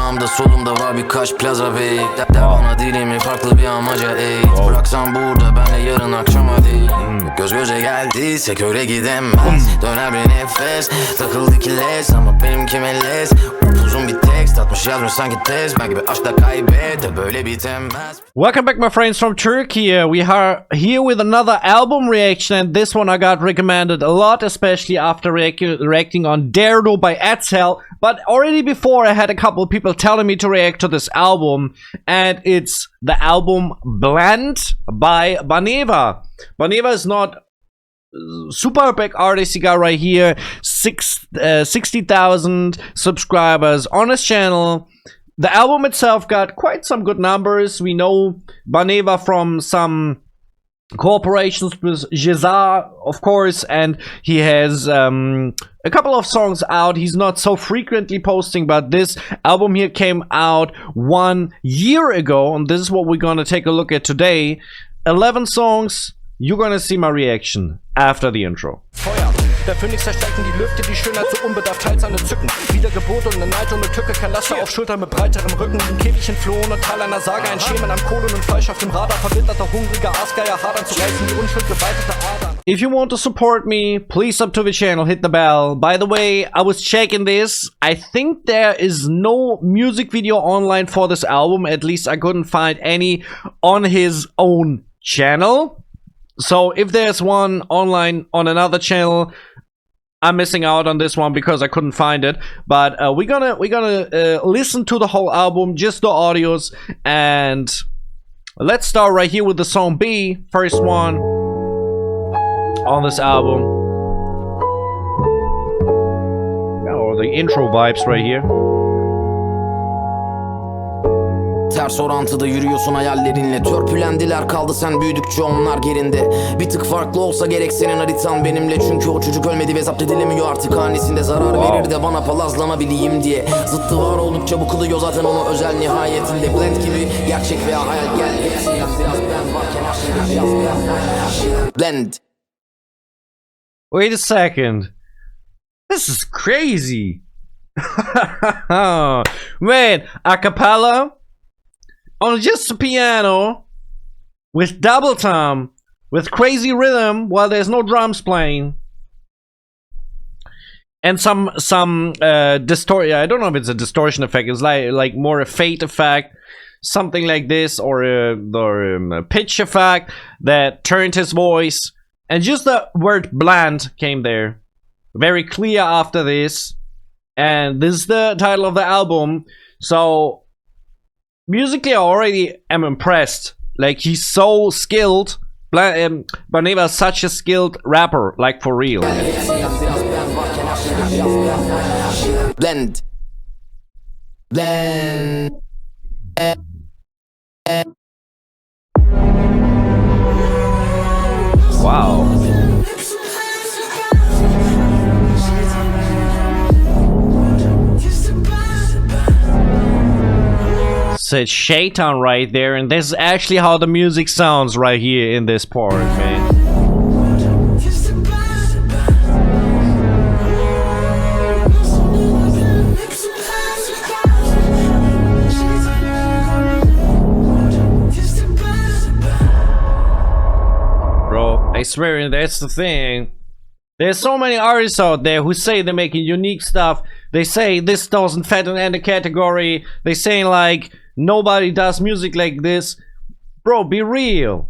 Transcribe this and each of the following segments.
Sağımda solumda var birkaç plaza bey. Der bana dilimi farklı bir amaca ey. Bıraksan burada benle yarın akşama değil. Göz göze geldiysek öyle gidemez. Döner bir nefes takıldı ki les ama benimki melez. Upuzun bir tekst atmış yazmış sanki tez. Ben gibi aşkla kaybet de böyle bitemez. Welcome back my friends from Turkey. We are here with another album reaction, and this one I got recommended a lot, especially after reacting on Derdo by Edsel. But already before I had a couple of people telling me to react to this album, and it's the album Blend by Baneva. Baneva is not super big artist. He got right here 60,000 subscribers on his channel. The album itself got quite some good numbers. We know Baneva from some cooperations with Cojak, of course, and he has a couple of songs out. He's not so frequently posting, but this album here came out 1 year ago, and this is what we're gonna take a look at today. 11 songs. You're gonna see my reaction after the intro. Feuer, der Phönix zerstreiten die Lüfte, die Schönheit so unbedarft teilt seine Zücken. Wiedergeburt und eine Neid und eine Tücke, kein Laster auf Schultern mit breiterem Rücken. Ein Käfig entflohen und Teil einer Sage, ein Schemen am Kohlen und Fleisch auf dem Radar. Verwitterter, hungriger Aasgeier, hadern zu reißen, die Unschuld geweitete Adern. If you want to support me, please sub to the channel, hit the bell. By the way, I was checking this. I think there is no music video online for this album. At least I couldn't find any on his own channel. So if there's one online on another channel, I'm missing out on this one because I couldn't find it. But we're gonna listen to the whole album, just the audios, and let's start right here with the song B, first one on this album. Oh, the intro vibes right here. Ters orantıda yürüyorsun hayallerinle. Törpülendiler kaldı sen büyüdükçe onlar gerinde. Bir tık farklı olsa gerek senin haritan benimle. Çünkü o çocuk ölmedi ve zapt edilemiyor artık. Hanesinde zarar verir de bana palazlanabileyim diye. Zıttı var oldukça bu kılıyor zaten onu özel nihayetinde. Blend gibi gerçek veya hayal gel. Hepsi yaz biraz ben varken aşırı yaz. Blend. Wait a second. This is crazy. Man, a cappella on just a piano with double time with crazy rhythm while there's no drums playing and some distortion. I don't know if it's a distortion effect. It's like more a fade effect, something like this, or a pitch effect that turned his voice, and just the word bland came there very clear after this, and this is the title of the album. So musically, I already am impressed. Like, he's so skilled. Baneva is such a skilled rapper, like, for real. Blend. Blend. Wow. Said Shaitan right there, and this is actually how the music sounds right here in this part, man. Bro, I swear that's the thing. There's so many artists out there who say they're making unique stuff. They say this doesn't fit in any category. They say like nobody does music like this. Bro, be real.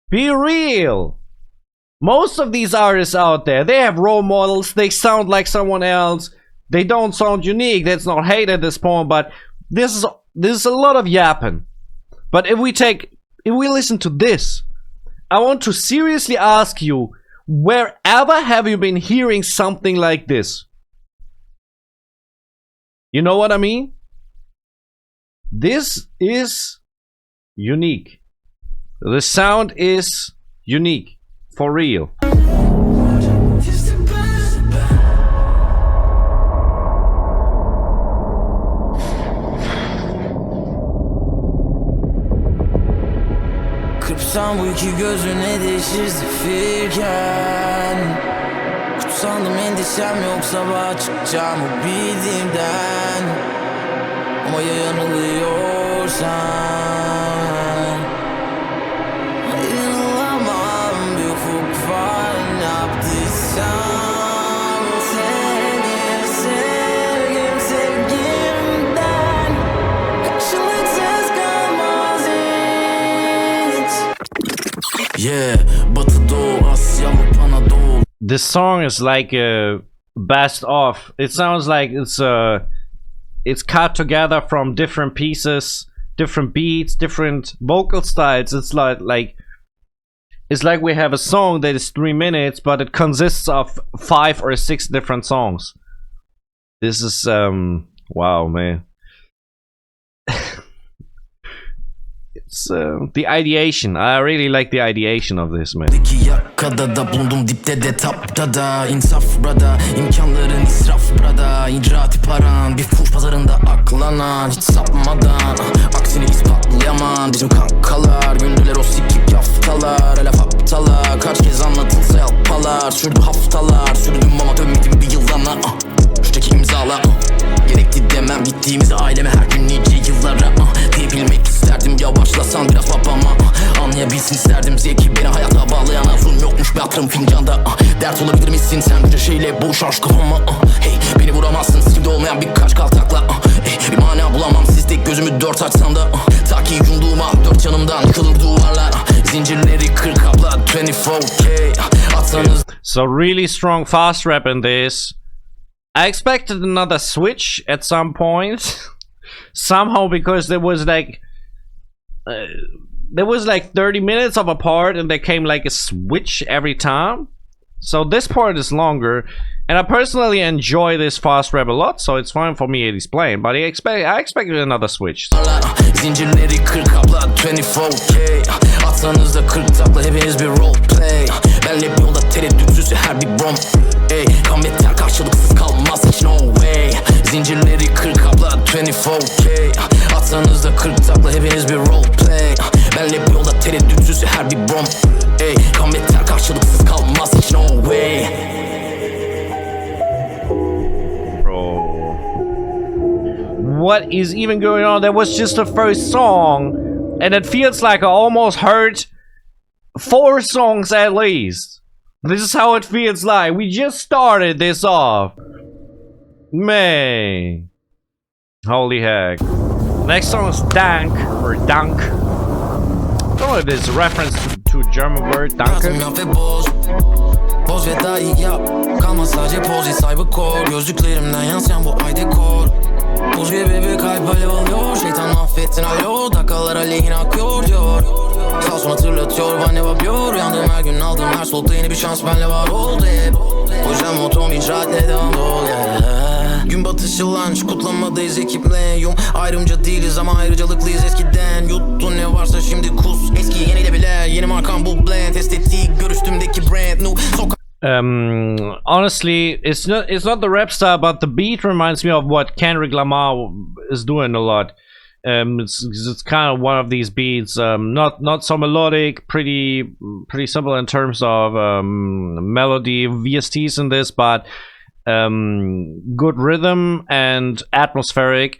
Be real. Most of these artists out there, they have role models. They sound like someone else. They don't sound unique. That's not hate at this point, but this is a lot of yapping. But if we listen to this, I want to seriously ask you, wherever have you been hearing something like this? You know what I mean? This is unique. The sound is unique. For real. Kırpsam bu iki gözüne değişir zifirken. Kutsandım endişem yok sabaha çıkacağım bu bildiğimden. Ama ya yanılıyorsan İnanılamam bir ufuk var ne yaptıysam Sevgim, sevgim, sevgimden karşılıksız kalmaz hiç. Yeah, Batı Doğu Asya mı Anadolu. This song is like a best of. It sounds like it's cut together from different pieces, different beats, different vocal styles. It's like we have a song that is 3 minutes, but it consists of 5 or 6 different songs. This is wow, man. It's the ideation. I really like the ideation of this, man. Diki yakada da bulundum dipte de tapta da insaf brada imkanların israf brada icraati paran bir fuş pazarında aklanan hiç sapmadan aksini ispatlayamam bizim kankalar güldüler o sikik yaftalar hele haftalar kaç kez anlatılsa yalpalar sürdü haftalar sürdüm ama dönmedim bir yılana şuradaki imzala gerekti demem gittiğimiz aileme her gün nice yıllara diyebilmek isterdim yavaşlasan biraz babama anlayabilsin isterdim zeki beni hayata bağlayan azun yokmuş bir hatırım fincanda dert olabilir misin sen bunca şeyle boğuşar kafama hey beni vuramazsın sivde olmayan birkaç kaltakla hey bir mana bulamam sizde gözümü 4 açsam da ta ki yumduğuma 4 yanımdan yıkılır duvarlar zincirleri kır kapla 24K atsanız. So really strong fast rap in this. I expected another switch at some point somehow because there was like 30 minutes of a part and there came like a switch every time. So this part is longer and I personally enjoy this fast rap a lot, so it's fine for me it is playing, but I expected another switch. Zincirleri 40 kapla 24K atsanız da 40 takla hepiniz bir roleplay benle bir yolda tereddütsüz her bir bomb ey kan ve ter karşılıksız kalmaz hiç no way zincirleri 40 kapla 24K atsanız da 40 takla hepiniz bir roleplay benle bir yolda tereddütsüz her bir bomb ey kan ve ter karşılıksız kalmaz hiç no way. What is even going on? That was just the first song and it feels like I almost heard 4 songs at least. This is how it feels like. We just started this off. Man. Holy heck. Next song is Dank or Dank. I don't know if it's a reference to a German word, Danke. Boz ve dahi yap kalma sadece poz sahibi kor gözlüklerimden yansıyan bu ay dekor buz bir bebek kalp alev alıyor şeytan affettin alo dakikalar aleyhine akıyor diyor sağ son hatırlatıyor Baneva diyor uyandığım her gün aldığım her solukta yeni bir şans benle var oldu hep o yüzden motom icraatle devam dol gün batışı lunch kutlamadayız ekipleyum ayrımca değiliz ama ayrıcalıklıyız eskiden yuttun ne varsa şimdi kus eski yeniyle bile yeni markam bu blend estetik görüştüğümdeki brand new sokak. Honestly, it's not the rap style, but the beat reminds me of what Kendrick Lamar is doing a lot. It's kind of one of these beats, not so melodic, pretty simple in terms of melody, VSTs in this, but good rhythm and atmospheric.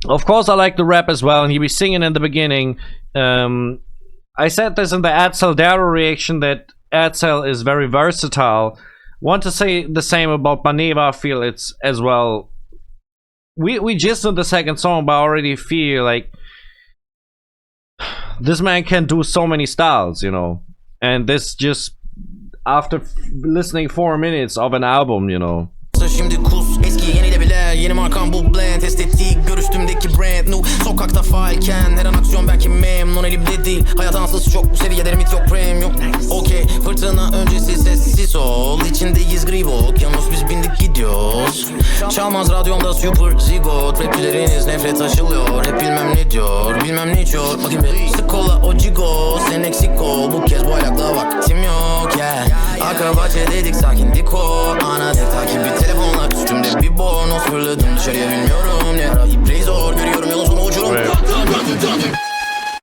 Of course, I like the rap as well, and he was singing in the beginning. I said this in the Adsel Darrow reaction that Adsel is very versatile. Want to say the same about Baneva. I feel it's as well. We just in the second song, but I already feel like this man can do so many styles, you know. And this just after listening 4 minutes of an album, you know. Şimdi kus eski yeniyle bile yeni markam bu blend estetik görüştüğümdeki brand new sokakta failken her an aksiyon belki memnun elimde değil hayat ansız çok bu seviyede limit yok premium okey fırtına öncesi sessiz ol içindeyiz gribok yalnız biz bindik gidiyoruz çalmaz radyomda super zigot rapçileriniz nefret aşılıyor hep bilmem ne diyor bilmem ne içiyor bakayım bir sık kola o cigo sen eksik ol bu kez bu ayakla vaktim yok yeah arka bahçe dedik sakindik o ana dek takip bir telefonla üstümde bir bornoz fırladım dışarıya bilmiyorum ne ara ipreyi zor görüyorum yolun sonu uçurum.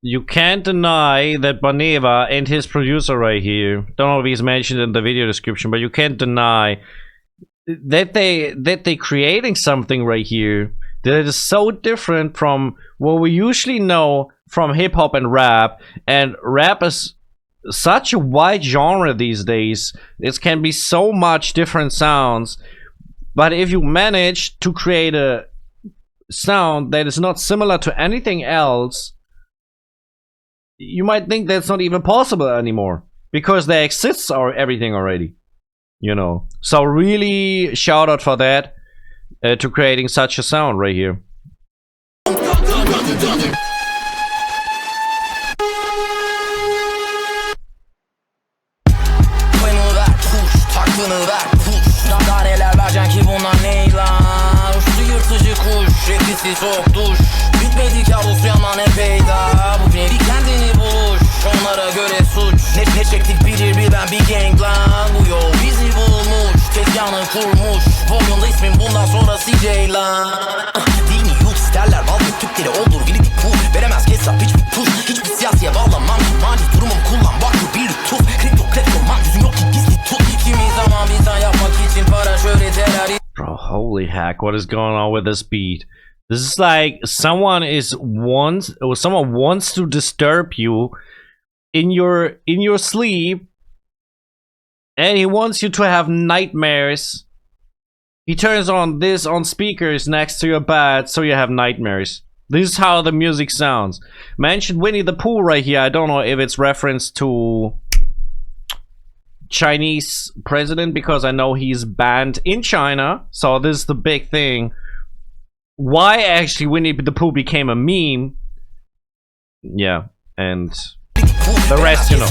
You can't deny that Baneva and his producer right here, don't know if he's mentioned in the video description, but you can't deny that they creating something right here. that is so different from what we usually know from hip-hop and rap. And rap is such a wide genre these days. It can be so much different sounds. But if you manage to create a sound that is not similar to anything else, you might think that's not even possible anymore, because there exists everything already, you know. So really shout out for that, to creating such a sound right here. Soğuk duş bitmedi kabus yaman epeyda. Bugün bir kendini buluş, onlara göre suç. Ne çektik bilir bir ben bir gang lan. Bu yol bizi bulmuş, tezgahını kurmuş. Volumda ismim bundan sonra CJ lan. Değil mi yurt isterler vallahi Türkleri olur bildik bu. Veremez hesap hiçbir push, hiçbir siyasiye bağlamam. Mali durumum kullan bak bu bir lütuf. Kripto man yüzüm yok ki gizli tut. Kimi zaman bizden yapmak için para şöhret helal. Bro, holy heck, what is going on with this beat? This is like someone wants to disturb you in your sleep, and he wants you to have nightmares. He turns on this on speakers next to your bed so you have nightmares. This is how the music sounds. Mentioned Winnie the Pooh right here. I don't know if it's reference to Chinese president, because I know he's banned in China, so this is the big thing. Why actually Winnie the Pooh became a meme. Yeah, and the rest you know.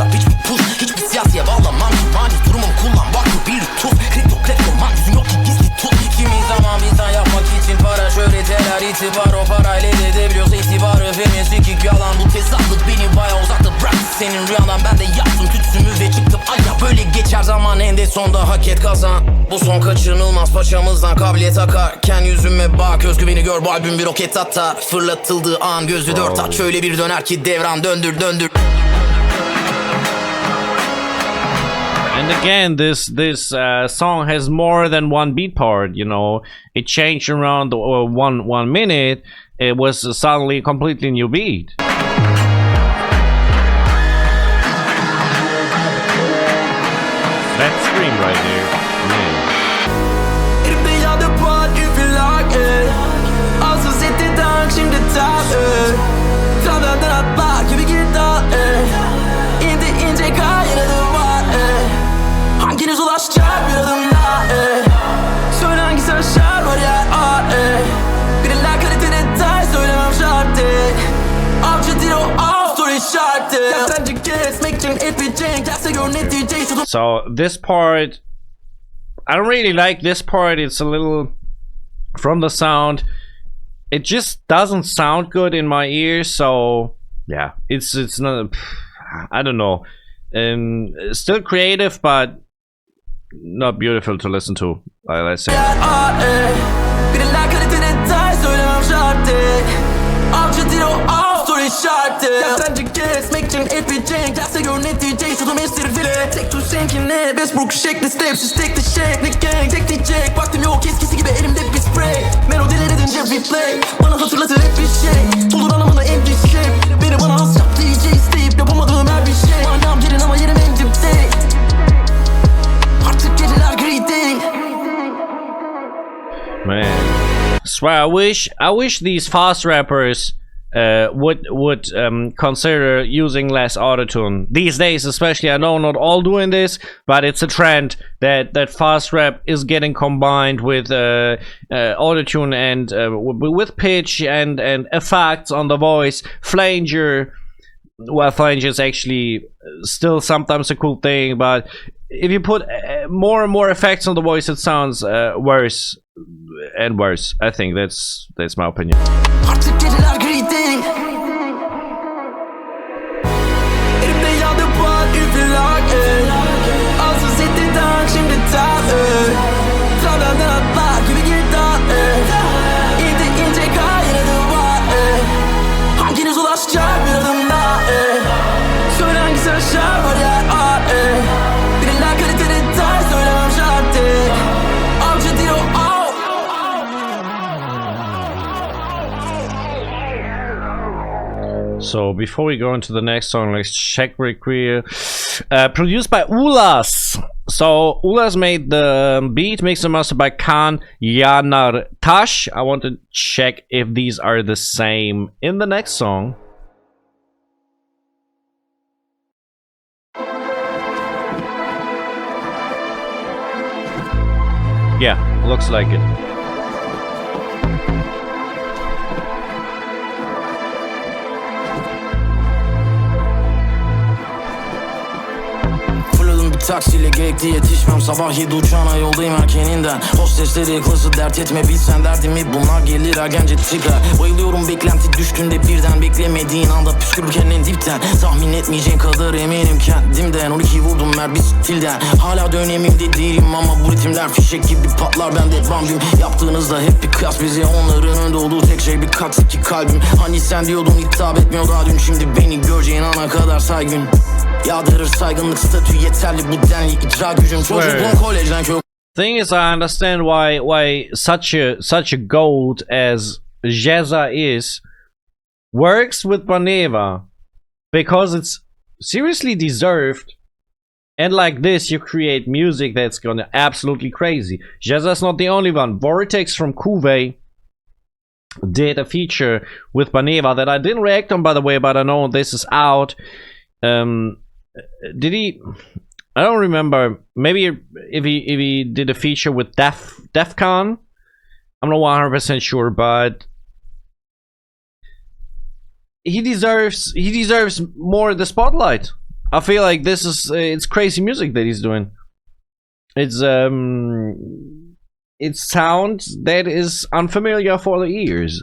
Senin rüyandan ben de yaptım tütsümü ve çıktım aya. Böyle geçer zaman eninde sonda hak et kazan. Bu son kaçınılmaz paçamızdan kabiliyet akarken yüzüme bak, özgüveni gör, bu albüm bir roket atar. Fırlatıldığı an gözü dört aç, şöyle bir döner ki devran döndür. And again, this song has more than one beat part. You know, it changed around one minute. It was suddenly a completely new beat. That scream right there, man. It'll be on the part if you like it. Also sitter down, şimdi tabi. Tanrıdan atlar gibi gitar. İndi ince gayrı var. Hanginiz ulaşacak bir adım daha? Söyle hangisi aşar var ya. Biriler kalite detay söylemem şart değil. Avcı değil o story şart değil. Sence kesmek için etmeyecek. Gelse gör neticeyi. So this part, I don't really like this part. It's a little, from the sound, it just doesn't sound good in my ears. So yeah, it's not, I don't know, still creative but not beautiful to listen to, let's say. Sence kesmek için etmeyecek. Gelse gör neticeyi. Şudum esir file. Tek tuş senkine. Westbrook şekli stepsiz tek de şekli gang. Tek diyecek. Vaktim yok eskisi gibi elimde bir spray. Melodiler edince replay. Bana hatırlatır hep bir şey. Bulur anlamını en bir şey. Beni bana has yap DJ isteyip yapamadığım her bir şey. Manam gelin ama yerim en dipte. Artık geceler gri değil. Man, swear I wish these fast rappers would consider using less autotune these days, especially. I know not all doing this, but it's a trend that fast rap is getting combined with autotune and with pitch and effects on the voice. Flanger, well, flanger is actually still sometimes a cool thing, but if you put more and more effects on the voice, it sounds worse and worse. I think that's my opinion. Artık geceler gri değil. Elimde yandı var üfürler. Ansız ettiğinden şimdi tabi. Tanrıdan atlar gibi gitar. İndi ince gayrı var. Hanginiz ulaşacak bir adım daha? Söyle hangisi aşar var ya. Biriler kalite detay söylemem şart değil. Avcı değil o av. So before we go into the next song, let's check real quick. Produced by Ulas. So Ulas made the beat, mixed and mastered by Kan Yanar Tash. I want to check if these are the same in the next song. Yeah, looks like it. Taksiyle gerekli yetişmem. Sabah 7 uçağına yoldayım erkeninden. Hostesleri klası dert etme, bilsen derdimi. Bunlar gelir ergence çıkar. Bayılıyorum beklenti düştüğünde birden. Beklemediğin anda püskürürken en dipten. Tahmin etmeyeceğin kadar eminim kendimden. 12 vurdum mer bir stilden. Hala dönemimde değilim ama bu ritimler fişek gibi patlar. Ben de bambim. Yaptığınızda hep bir kıyas bize. Onların önde olduğu tek şey bir kat iki kalbim. Hani sen diyordun hitap etmiyor daha dün. Şimdi beni göreceğin ana kadar saygın. Yağdırır saygınlık statü yeterli bu denli icra gücüm çocukluğum kolejden kök. Thing is, I understand why such a gold as Jeza is works with Baneva, because it's seriously deserved. And like this, you create music that's gonna absolutely crazy. Jeza's not the only one. Vortex from Kuwait did a feature with Baneva that I didn't react on, by the way, but I know this is out. Did he? I don't remember. Maybe if he did a feature with Defcon, I'm not 100% sure, but he deserves more of the spotlight. I feel like this is it's crazy music that he's doing. It's sound that is unfamiliar for the ears.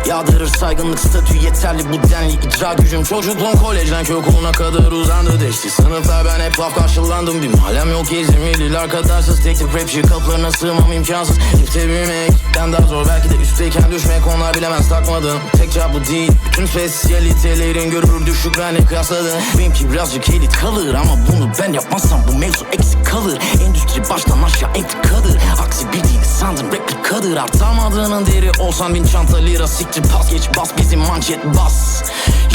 Yağdırır saygınlık statü yeterli bu denli icra gücüm çocukluğum kolejden köy okuluna kadar uzandı değişti sınıflar ben hep laf karşılandım bir mahallem yok gezimliler arkadaşsız tek tip rapçi kapılarına sığmam imkansız lifte büyümek ben daha zor belki de üstteyken düşmek onlar bilemez takmadım tek cevap bu değil bütün spesiyalitelerin görür düşük benle kıyasladın benimki birazcık elit kalır ama bunu ben yapmazsam bu mevzu eksik kalır endüstri baştan aşağı entrikadır aksi bir değil sandın replikadır artamadığının değeri olsan 1000 çanta lira pas geç bas bizim manşet bas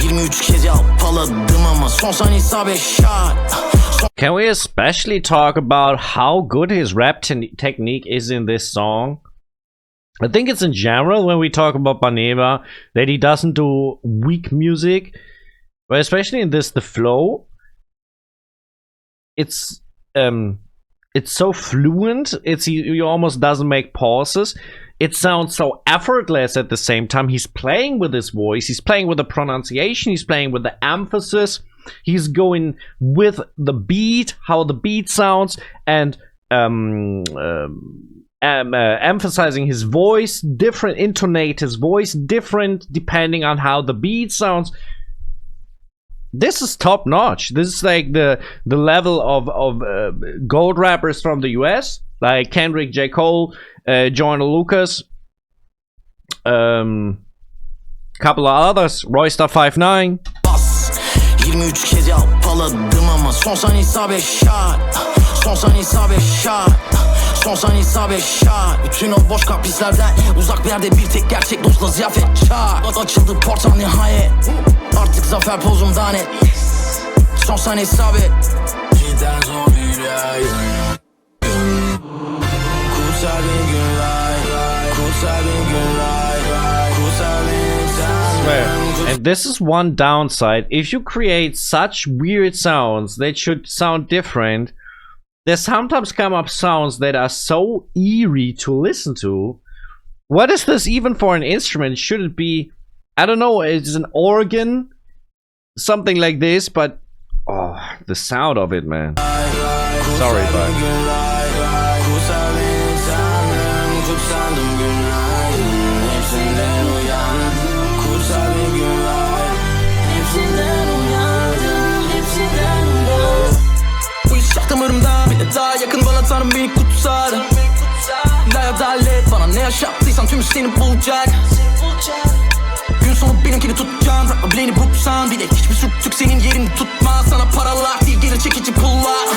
23 kez yapaladım ama son saniye isabe shot. Can we especially talk about how good his rap technique is in this song? I think it's in general when we talk about Baneva that he doesn't do weak music, but especially in this, the flow, it's so fluent. He almost doesn't make pauses. It sounds so effortless at the same time. He's playing with his voice. He's playing with the pronunciation. He's playing with the emphasis. He's going with the beat, how the beat sounds, and emphasizing his voice, different, intonate his voice different depending on how the beat sounds. This is top notch. This is like the level of gold rappers from the US, like Kendrick, J. Cole, Joyner Lucas, couple of others, Roystar 5'9". 23 kez yapaladım ama son saniye isabe shot. Son saniye isabe shot. Son saniye isabe shot. Bütün o boş kaprislerden uzak bir yerde bir tek gerçek dostla ziyafet çat. Açıldı portal nihayet. Artık zafer pozumda net. Son saniye isabet. Cidden zor bir ay. Kutsal bir günler. Kutsal bir günler. Kutsal bir swear. And this is one downside. If you create such weird sounds that should sound different, there sometimes come up sounds that are so eerie to listen to. What is this even for an instrument? Should it be, I don't know, it's an organ? Something like this, but oh, the sound of it, man. Sorry, but damarımda bile daha yakın bana tanrım beni kutsar. Ne adalet bana ne yaşattıysan tümü seni bulacak. Gün sonu benimkini tutacağım. Rap'la bileni buksan bile hiçbir sürtük senin yerini tutmaz. Sana paralar değil geri çekici pullar.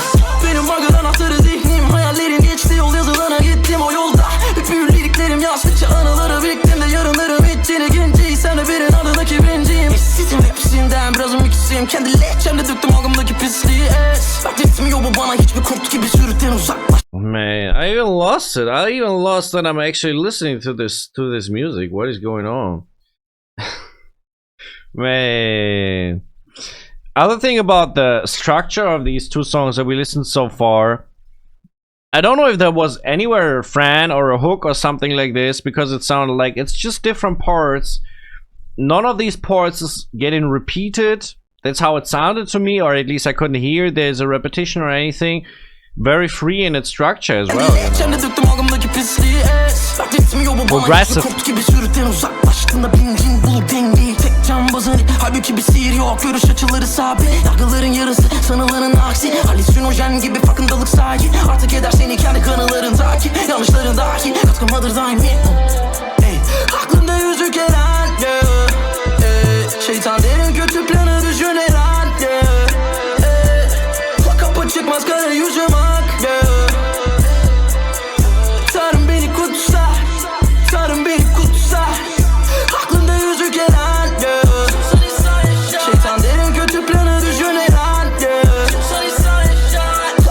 Benim vargın anahtarı zihnim. Hayallerin geçti yol yazılana gittim o yolda. Hep büyür liriklerim yazdıkça anıları biriktim de yarınlarım içine genci. Sen de birin adındaki benciyim. Eşsiz içeceğim kendi lehçemde döktüm ağımdaki pisliği. Beklettim yolu bana hiçbir kurt gibi sürükten uzaklaş. Man, I even lost it. I even lost that I'm actually listening to this music. What is going on? Man. Other thing about the structure of these two songs that we listened so far, I don't know if there was anywhere a fran or a hook or something like this, because it sounded like it's just different parts. None of these parts is getting repeated. That's how it sounded to me, or at least I couldn't hear there's a repetition or anything. Very free in its structure as well, you know? Progressive. Halbuki bir sihir yok, görüş açıları sabit. Yargıların yarısı, sanılanın aksi. Halüsinojen gibi farkındalık sahi. Artık eder seni kendi kanılarındaki, yanlışların dahi katkımadır daimi. Aklımda yüzü gelen, şeytan derin kötü planı düşüneren. Kapı çıkmaz kara yüzüm ak. Tanrım beni kutsa, Tanrım beni kutsa. Aklımda yüzü gelen, şeytan derin kötü planı düşüneren.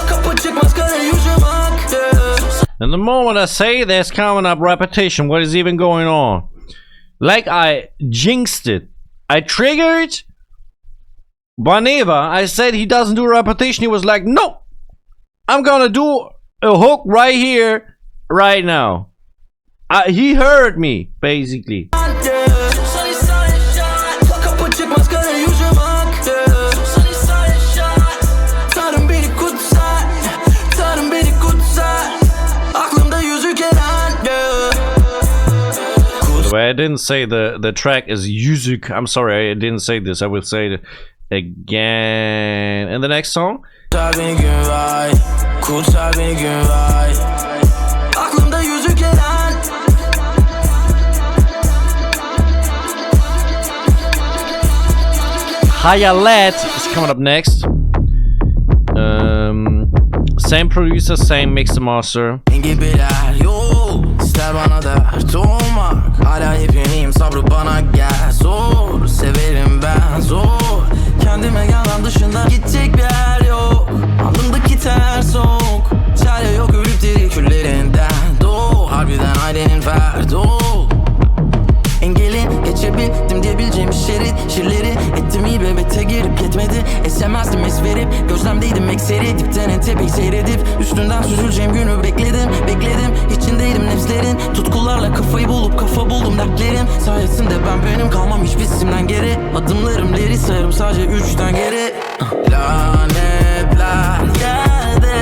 Kapı çıkmaz kara yüzüm ak. And the moment I say there's coming up repetition, what is even going on? Like I jinxed it. I triggered Baneva. I said he doesn't do repetition. He was like, no, I'm gonna do a hook right here, right now. He heard me, basically. I didn't say the track is müzik. I'm sorry, I didn't say this. I will say it again in the next song. Hayalet is coming up next. Same producer, same mix and master. İster bana dert olmak, hala hep yeniyim, sabrı bana gel. Zor, severim ben zor. Kendime yalan dışında gidecek bir yer yok. Alnımdaki ter soğuk, çare yok ölüp diri küllerinden. Doğ, harbiden ailenin ferdi ol. Engelin geçebildim diyebileceğim şerit. Şiirleri ettim iyi bebete girip yetmedi. Esemezdim es verip, gözlemdeydim ekseri. Dipten en tepek seyredip, üstünden süzüleceğim günü bekledim. Bekledim, içindeydim nefslerin. Tutkularla kafayı bulup kafa buldum dertlerim sayesinde benim kalmam hiçbir isimden geri. Adımlarım leri sayarım sadece 3'ten geri. Lanetler yerde.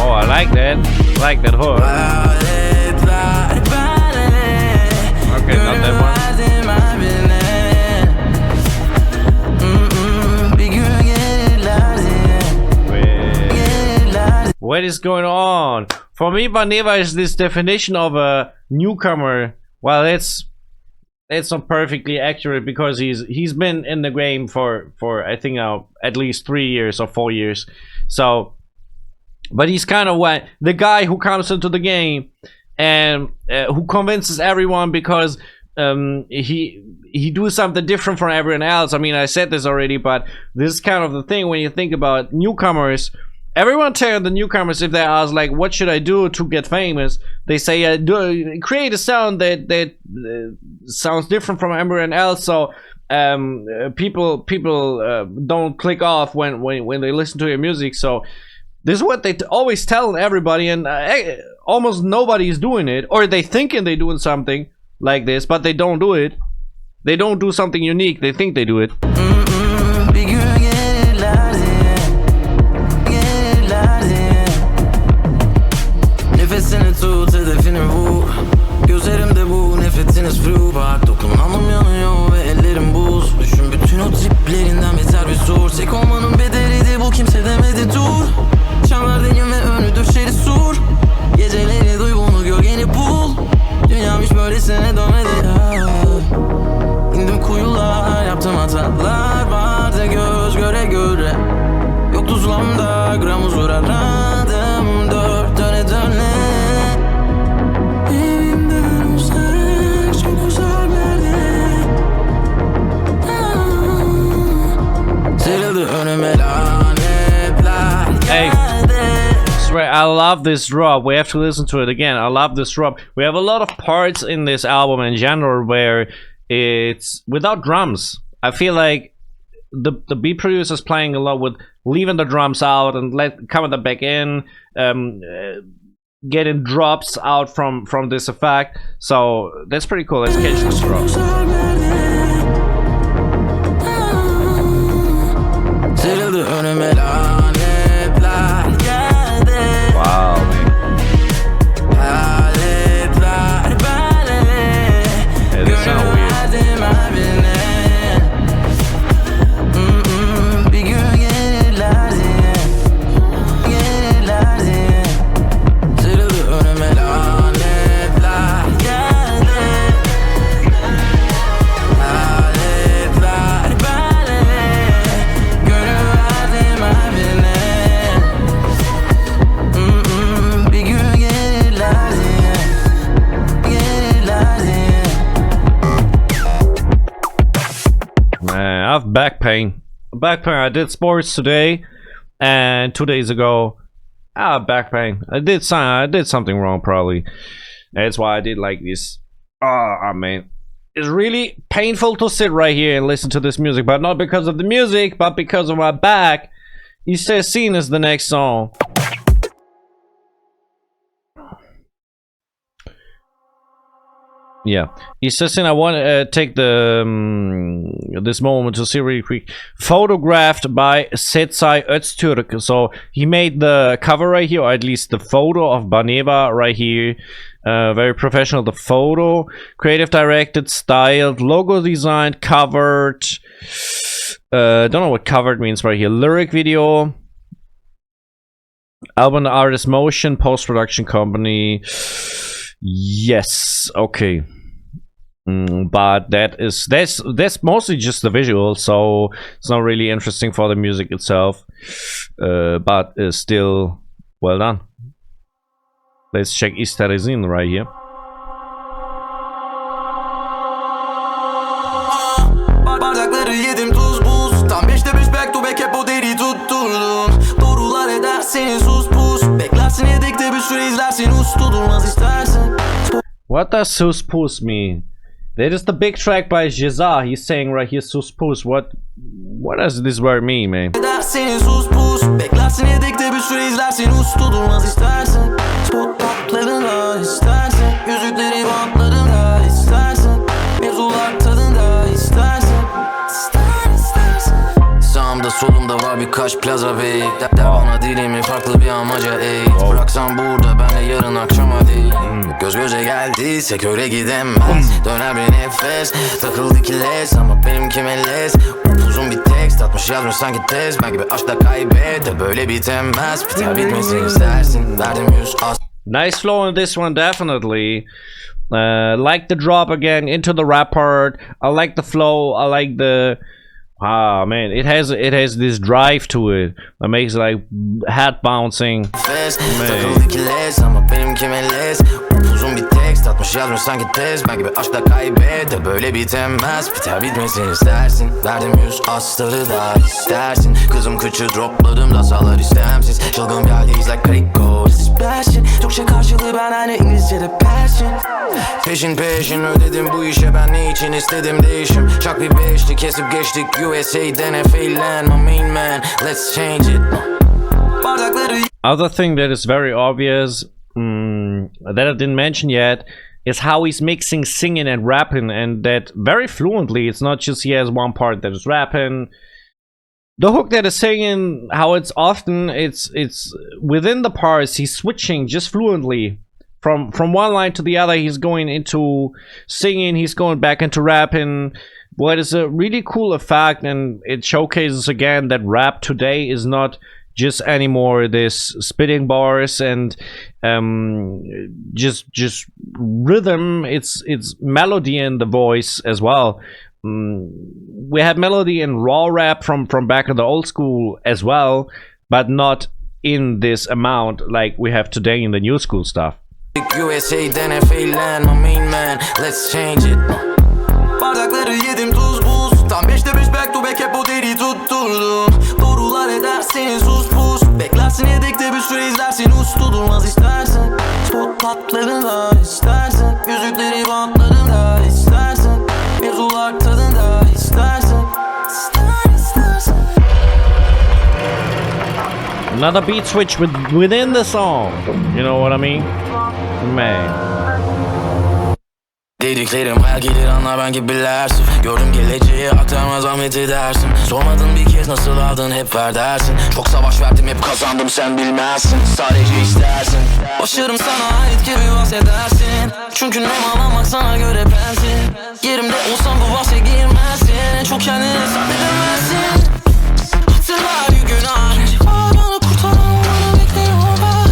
Oh, I like that. I like that hook. Lanetler bende. Okay, not that one. What is going on? For me, Baneva is this definition of a newcomer. Well, it's not perfectly accurate because he's been in the game for I think now at least 3 years or 4 years. So, but he's kind of what the guy who comes into the game and who convinces everyone because he do something different from everyone else. I mean, I said this already, but this is kind of the thing when you think about newcomers. Everyone telling the newcomers, if they ask like, what should I do to get famous? They say, create a sound that sounds different from everyone else, so people don't click off when they listen to your music. So this is what they always tell everybody, and almost nobody is doing it, or they thinking they're doing something like this, but they don't do it. They don't do something unique. They think they do it. Nefesini tut, hedefini vur. Gözlerimde bu nefretiniz flu. Bak dokunanım yanıyor ve ellerim buz. Düşün bütün o triplerinden beter bir sur. Tek olmanın bedeliydi bu, kimse demedi dur. Çamlar derin ve önü döşeri sur. Geceleri duy bunu, gölgeni bul. Dünyam hiç böylesine dönmedi. İndim kuyular, yaptım hatalar. Vardı göz göre göre. Yok tuzlamda gram huzur aradım. Dört döne döne. Evimden uzak, çok uzak nerede? Sıyrıldı love this drop. We have to listen to it again. I love this drop. We have a lot of parts in this album in general where it's without drums. I feel like the beat producer's playing a lot with leaving the drums out and coming them back in, getting drops out from this effect. So that's pretty cool. Let's catch this drop. Wow, man. Yeah, this sound weird. I have back pain. I did sports today and 2 days ago. I have back pain. I did something wrong probably. That's why I did like this. Oh man, it's really painful to sit right here and listen to this music, but not because of the music, but because of my back. He says, "Seen" is the next song. Yeah, he says, "I want to take the this moment to see really quick." Photographed by Setsai Öztürk. So he made the cover right here, or at least the photo of Baneva right here. Very professional. The photo, creative directed, styled, logo designed, covered. Don't know what covered means right here. Lyric video. Album artist motion, post production company. Yes, okay. But that's mostly just the visual, so it's not really interesting for the music itself. But still well done. Let's check Isterizin right here. Bardakları yedim tuz buz. Tam 5'te 5 back to back hep o deri tutturdum. Doğrular eder seni sus pus. Beklersin yedekte bir süre izlersin uslu durmaz istersen. What does sus pus mean? That is the big track by Jeza. He's saying right here sus pus. What does this word mean, man? Eder seni sus pus. Beklersin yedekte bir süre izlersin uslu durmaz istersen. Spot toplarında istersen. Yüzükleri bantlarında istersen. Mevzular tadında istersen. Sağımda solumda var birkaç plaza bey. Der bana dilimi farklı bir amaca ey. Bıraksan burada benle yarın akşam hadi. Göz göze geldiyse köre gidemez. Döner bir nefes takıldı ki les. Ama benimki melez. Uzun bir tekst atmış yazmış sanki tez. Ben gibi aşkla kaybet de böyle bitemez. Biter bitmesini istersin. Verdim 100 as. Nice flow in this one, definitely. Like the drop again into the rap part. I like the flow. I like the man, it has this drive to it that makes it like head bouncing. Uzun bir tekst atmış yazmış sanki tez. Ben gibi aşkla kaybet de böyle bitemez. Biter bitmesini istersin. Verdim 100 astarı da istersin. Kızım kıçı dropladım da sallar istemsiz. Çılgın bir haldeyiz like Kriko. Passion, Türkçe karşılığı ben aynı İngilizce'de passion. Peşin ödedim bu işe ben ne için istedim değişim. Çak bir beşli kesip geçtik USA'den FA'len my main man. Let's change it. Other thing that is very obvious that I didn't mention yet is how he's mixing singing and rapping, and that very fluently. It's not just he has one part that is rapping. The hook that is singing, how it's often it's within the parts he's switching just fluently from one line to the other. He's going into singing, he's going back into rapping. What is a really cool effect, and it showcases again that rap today is not just anymore this spitting bars and just rhythm. It's melody in the voice as well. We had melody in raw rap from back in the old school as well, but not in this amount like we have today in the new school stuff. USA'den FA'len my main man. Let's change it. Bardakları yedim tuz buz. Tam 5'te 5 back to back hep o deri tutturdum. Doğrular eder seni sus pus. Beklersin yedekte bir süre izlersin, uslu durmaz istersin. Spotlatlarında istersin, yüzükleri bantlarında istersin, mevzular tadında istersin. Another beat switch within the song. You know what I mean? Man. Dediklerim hayal gelir anlar ben gibilersin. Gördüm geleceği aktarma zahmet edersin. Sormadın bir kez nasıl aldın hep ver dersin. Çok savaş verdim hep kazandım sen bilmezsin. Sadece istersin. Başarım sana ait gibi bahsedersin. Çünkü ne malamak sana göre bensin. Yerimde olsam bu bahse girmezsin. Çok kendine sabredemezsin. Hatırlar bir gün ağrı. Bana kurtaran bana bekliyorlar.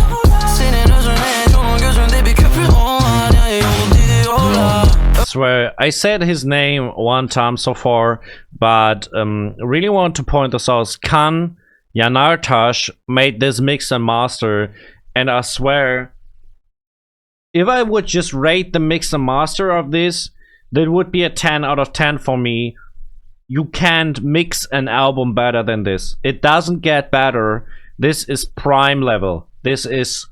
Senin özüne onun gözünde bir köprü onlar. Ya yolu diyorlar. I swear, I said his name one time so far, but really want to point this out. Kan Yanartash made this mix and master, and I swear, if I would just rate the mix and master of this, that would be a 10 out of 10 for me. You can't mix an album better than this. It doesn't get better. This is prime level. This is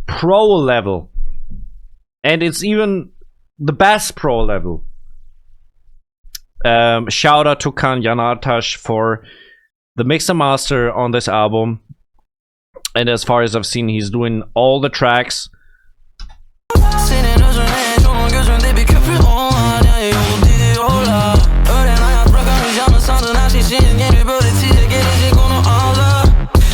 pro level. And it's even the best pro level. Shout out to Kan Yanartash for the mix and master on this album. And as far as I've seen, he's doing all the tracks. Senin özüne onun gözünde bir köprü onlar. Ya yolu diyorlar. Öğren hayat bırakamayacağını sandın, her şey senin yeni böyle tiye gelecek onu ağla.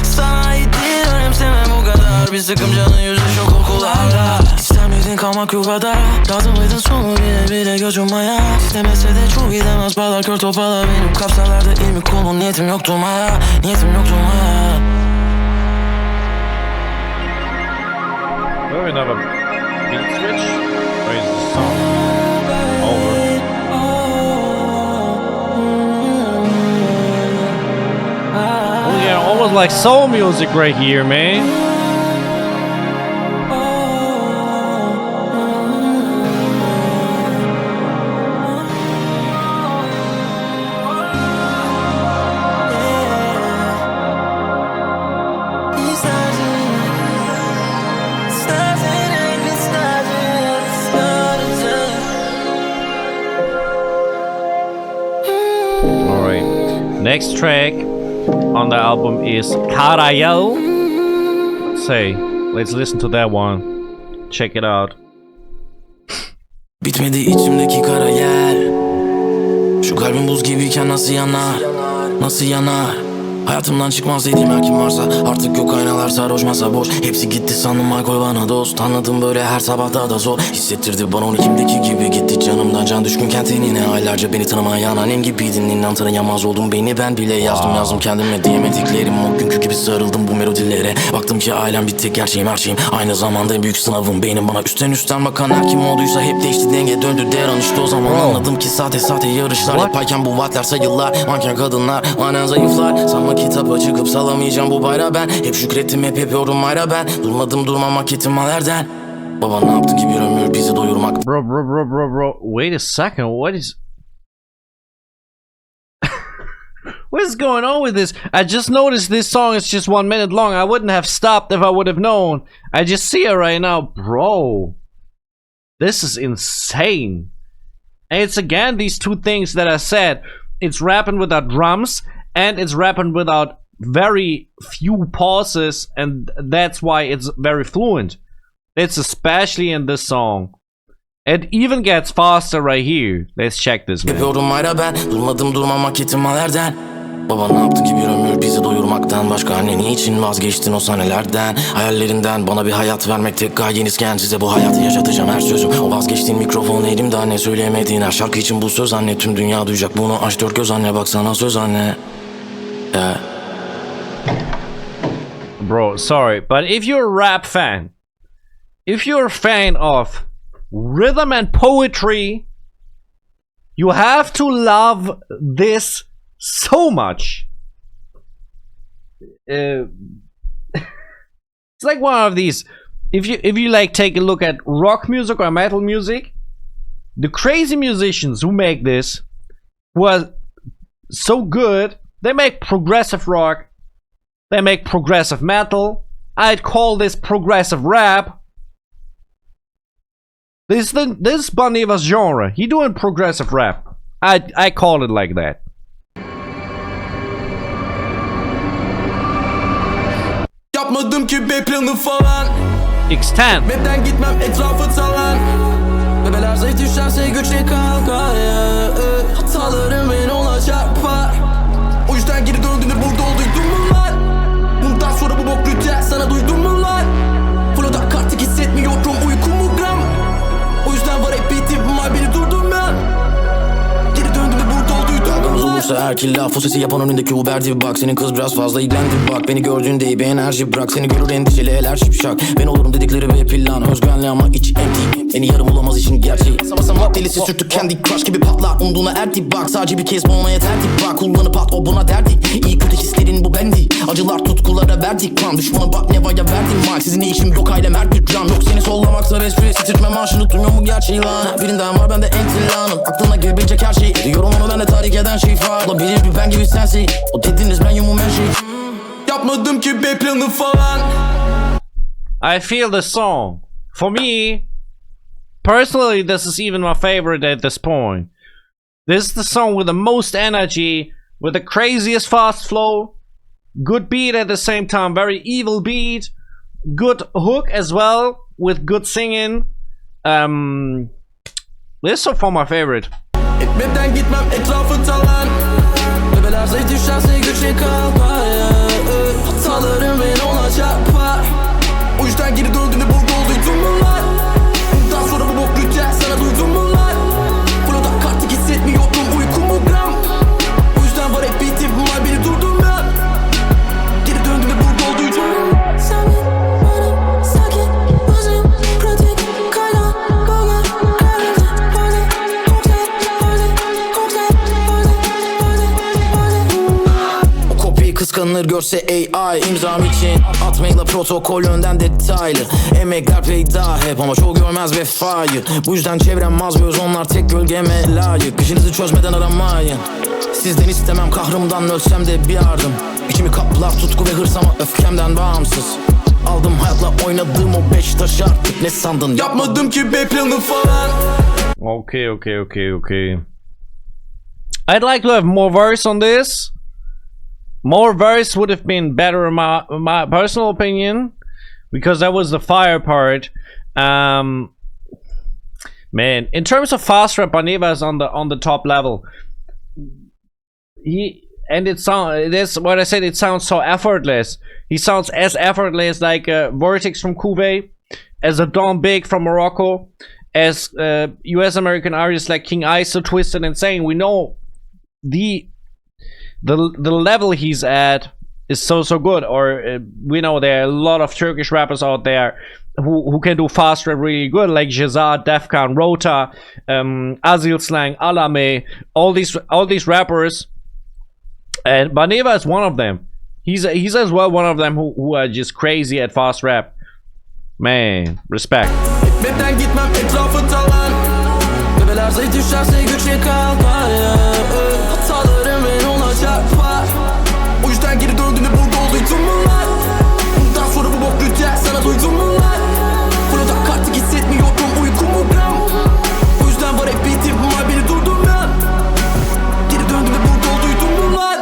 Sana ait değil önemsemem bu kadar. Bir sıkım canın yüzü şu kokularla. İstemedin kalmak yuvada. Lazım mıydın sonu bile gözümaya. İstemese de çok gidemez bağlar kör topala. Benim kapsalarda ilmi kolum niyetim yoktu maya. Niyetim yoktu maya. Oh, another beat switch? Or is the song over? Oh yeah, almost like soul music right here, man. Next track on the album is Karayel. Let's listen to that one. Check it out. Bitmedi içimdeki kara yer. Şu kalbim buz gibiyken nasıl yanar? Nasıl yanar? Hayatımdan çıkmaz dediğim her kim varsa. Artık yok aynalar sarhoş masa boş. Hepsi gitti sandım ay koy bana dost. Anladım böyle her sabah daha da zor. Hissettirdi bana 12'imdeki gibi. Gitti canımdan can düşkünken tenine. Aylarca beni tanımayan annem gibiydin. İnan tanıyamaz oldum beni ben bile yazdım kendime diyemediklerim. O günkü gibi sarıldım bu melodilere. Baktım ki ailem bir tek gerçeğim her şeyim. Aynı zamanda en büyük sınavım benim. Bana üstten bakan her kim olduysa hep değişti denge döndü der an işte o zaman anladım ki sahte yarışlar yaparken bu vaatler sayılar. Manken kadınlar manen zayıflar. Sanma kitaba çıkıp salamayacağım bu bayrağı ben. Hep şükrettim hep yapıyorum ayrı ben. Durmadım durmamak ihtimallerden. Baba ne yaptı ki bir ömür bizi doyurmak. Bro. Wait a second. What is what is going on with this? I just noticed this song is just 1 minute long. I wouldn't have stopped if I would have known. I just see it right now. Bro, this is insane. And it's again these two things that I said. It's rapping without drums and it's rapping without very few pauses, and that's why it's very fluent. It's especially in this song. It even gets faster right here. Let's check this, man. Yapıyorum ayrı ben. Durmadım durmamak ihtimallerden. Baba ne yaptı ki bir ömür bizi doyurmaktan. Başka anne niçin vazgeçtin o sahnelerden? Hayallerinden bana bir hayat vermek tek gayenizken. Size bu hayatı yaşatacağım her sözüm. O vazgeçtiğin mikrofon elimde anne. Söyleyemediğin her şarkı için bu söz anne. Tüm dünya duyacak bunu aç dört göz anne. Baksana söz anne. Yeah. Bro, sorry, but if you're a rap fan, if you're a fan of rhythm and poetry, you have to love this so much. It's like one of these. If you like take a look at rock music or metal music, the crazy musicians who make this, who are so good, they make progressive rock, They make progressive metal. I'd call this progressive rap. This Banevas genre. He doing progressive rap. I call it like that. Yapmadım ki B planı falan. Extend. Map'ten gitmem etrafı talan. Bebeler zayıf düşerse güçlü kalkar. Hatalarım beni ona çarpar. O yüzden geri döndüğünde burada olduydum mu lan? Bundan sonra bu bok rütüel sana duydun mu lan? Flow'da artık hissetmiyorum uykumu gram. O yüzden var hep bitim var beni durdurmayan. Geri döndüğümde burada olduydum mu lan? Olursa erkil laf o sesi yapan önündeki Uber'di bak. Senin kız biraz fazla ilgilendi bak. Beni gördüğünde iyi bir enerji bırak. Seni görür endişeli eller şipşak. Ben olurum dedikleri ve plan. Özgüvenli ama iç empty. Beni yarım olamaz işin gerçeği. Basamak delisi sürttük kendi crush gibi patlar. Umduğuna erdi bak. Sadece bir kez bu ona yeterdi bak. Kullanıp at o buna derdi. İyi kötü hislerin bu bendi. Acılar tutkulara verdik kan. Düşmanı Baneva'ya verdim mark. Sizin ne işim yok ailem her gram. Yok seni sollamaksa resmi sitirtme maaşını duymuyor mu gerçeği lan? Birinden var bende entilanım. Aklına gelebilecek her şey. Diyorum onu bende tahrik eden şey var. Olabilir bir ben gibi sensin. O dediniz ben yumum her şey. Yapmadım ki B planı falan. I feel the song. For me, personally, this is even my favorite at this point. This is the song with the most energy, with the craziest fast flow, good beat at the same time, very evil beat, good hook as well, with good singing. This is so far my favorite. Map'ten gitmem etrafı talan. Bebeler zayıf düşerse güçlü kalkar. Hatalarım beni ona çarpar. O yüzden geri döndüğümde burada olduydum mu lan? Bundan sonra bu bok rütüel sana duydun mu lan? Flow'da artık hissetmiyorum uykumu gram. O yüzden var hep bitim var beni durdurmayan. Geri döndüğümde burada olduydum mu? Sen bana sakin özüm pratik kayda bana kaybettim. O kopyayı kıskanır görse AI imzam için atmayla protokol önden detaylı. Emekler peyda hep ama çoğu görmez vefayı. Bu yüzden çevrem az göz onlar tek gölgeme layık. İşinizi çözmeden aramayın. Sizden istemem kahrımdan ölsem de bir yardım. İçimi kaplar tutku ve hırs ama öfkemden bağımsız. Aldım hayatla oynadığım o 5 taş artık ne sandın? Yapmadım ki B planı falan. Okay. I'd like to have more verse on this. More verse would have been better in my personal opinion, because that was the fire part. Man, in terms of fast rap, Baneva is on the top level. That's what I said. It sounds so effortless. He sounds as effortless like Vortex from Kuwait, as a Don Big from Morocco, as U.S. American artists like King Iso, Twisted Insane. We know the level he's at is so good. Or we know there are a lot of Turkish rappers out there who can do fast rap really good, like Jazad, Defkan, Rota, Azil Slang, Alame, all these rappers. And Baneva is one of them. He's as well one of them who are just crazy at fast rap. Man, respect. Map'ten gitmem etrafı talan. Bebeler zayıf düşerse güçlü kalkar. Hatalarım beni ona çarpar. O yüzden geri döndüğümde burada olduydum mu lan? Bundan sonra bu bok rütüel sana duydun mu lan? Flow'da artık hissetmiyorum uykumu gram. O yüzden var hep bitim var beni durdurmayan. Geri döndüğümde burada olduydum mu lan?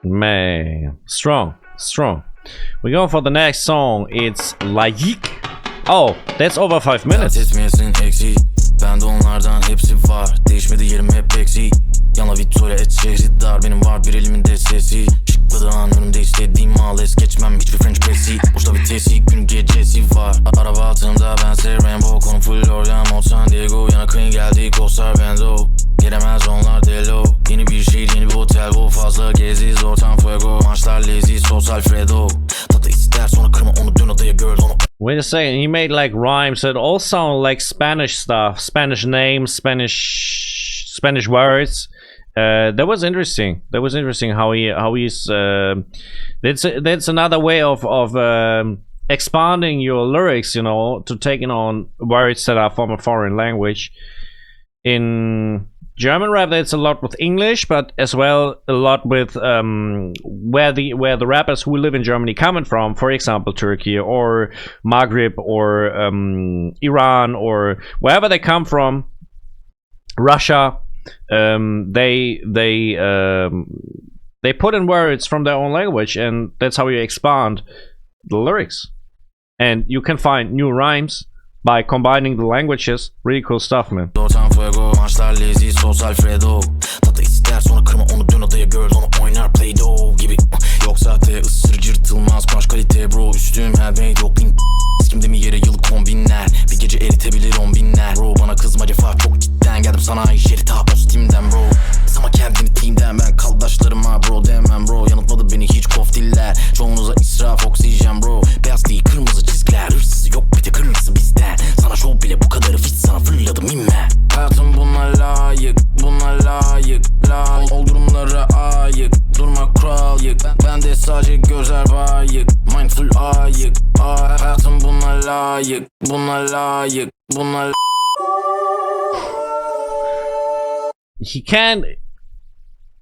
Man, strong. We're going for the next song. It's Layık. Oh, that's over 5 minutes. Dert etmeyesin eksik. Bende onlardan hepsi var. Değişmedi yerim hep eksik. Yana Victoria et şehri dar. Benim var bir elimin de sesi. Çıkmadı an önümde istediğim mal es. Geçmem hiçbir French press'i. Boşta bir tesi gün gecesi var. Araba altında bense Rainbow. Konu full Oryan Mod San Diego. Yana Queen geldi Ghostlar Bendo. Giremez onlar delo. Yeni bir şehir yeni bir otel. Bu fazla geziz ortam fuego. Maçlar leziz sos Alfredo. Tadı ister sonra kırma onu dön odaya gör onu. Wait a second, he made like rhymes that all sound like Spanish stuff, Spanish names, Spanish words. That was interesting. How he's that's another way of expanding your lyrics, you know, to taking on words that are from a foreign language in German rap, that's a lot with English, but as well a lot with where the rappers who live in Germany coming from. For example, Turkey or Maghreb or Iran or wherever they come from, Russia. They put in words from their own language, and that's how you expand the lyrics. And you can find new rhymes by combining the languages. Really cool stuff, man. Tadı ister sonra kırma onu, dön adaya gör onu, oynar Play-Doh gibi. Yok zaten ısırır cırtılmaz, crash kalite bro. Üstüm handmade yok link. Kimde mi yere yıllık kombinler, bir gece eritebilir 10 binler. Bro bana kızma cefa çok cidden, geldim sana işleri ta postimden bro. Sama kendini teamden, ben kaldaşlarıma bro demem bro. Yanıltmadı beni hiç kofdiller, çoğunuza israf oksijen bro. Beyaz değil kırmızı çizgiler, hırsızı yok bir de kırmızı bizden. Sana şov bile bu kadarı fit, sana fırladım inme. Hayatım buna layık, buna layık, layık. Ol durumlara ayık, durma kral yık. Ben de sadece gözler bayık, mindful ayık. Hayatım buna layık, buna layık, buna He can.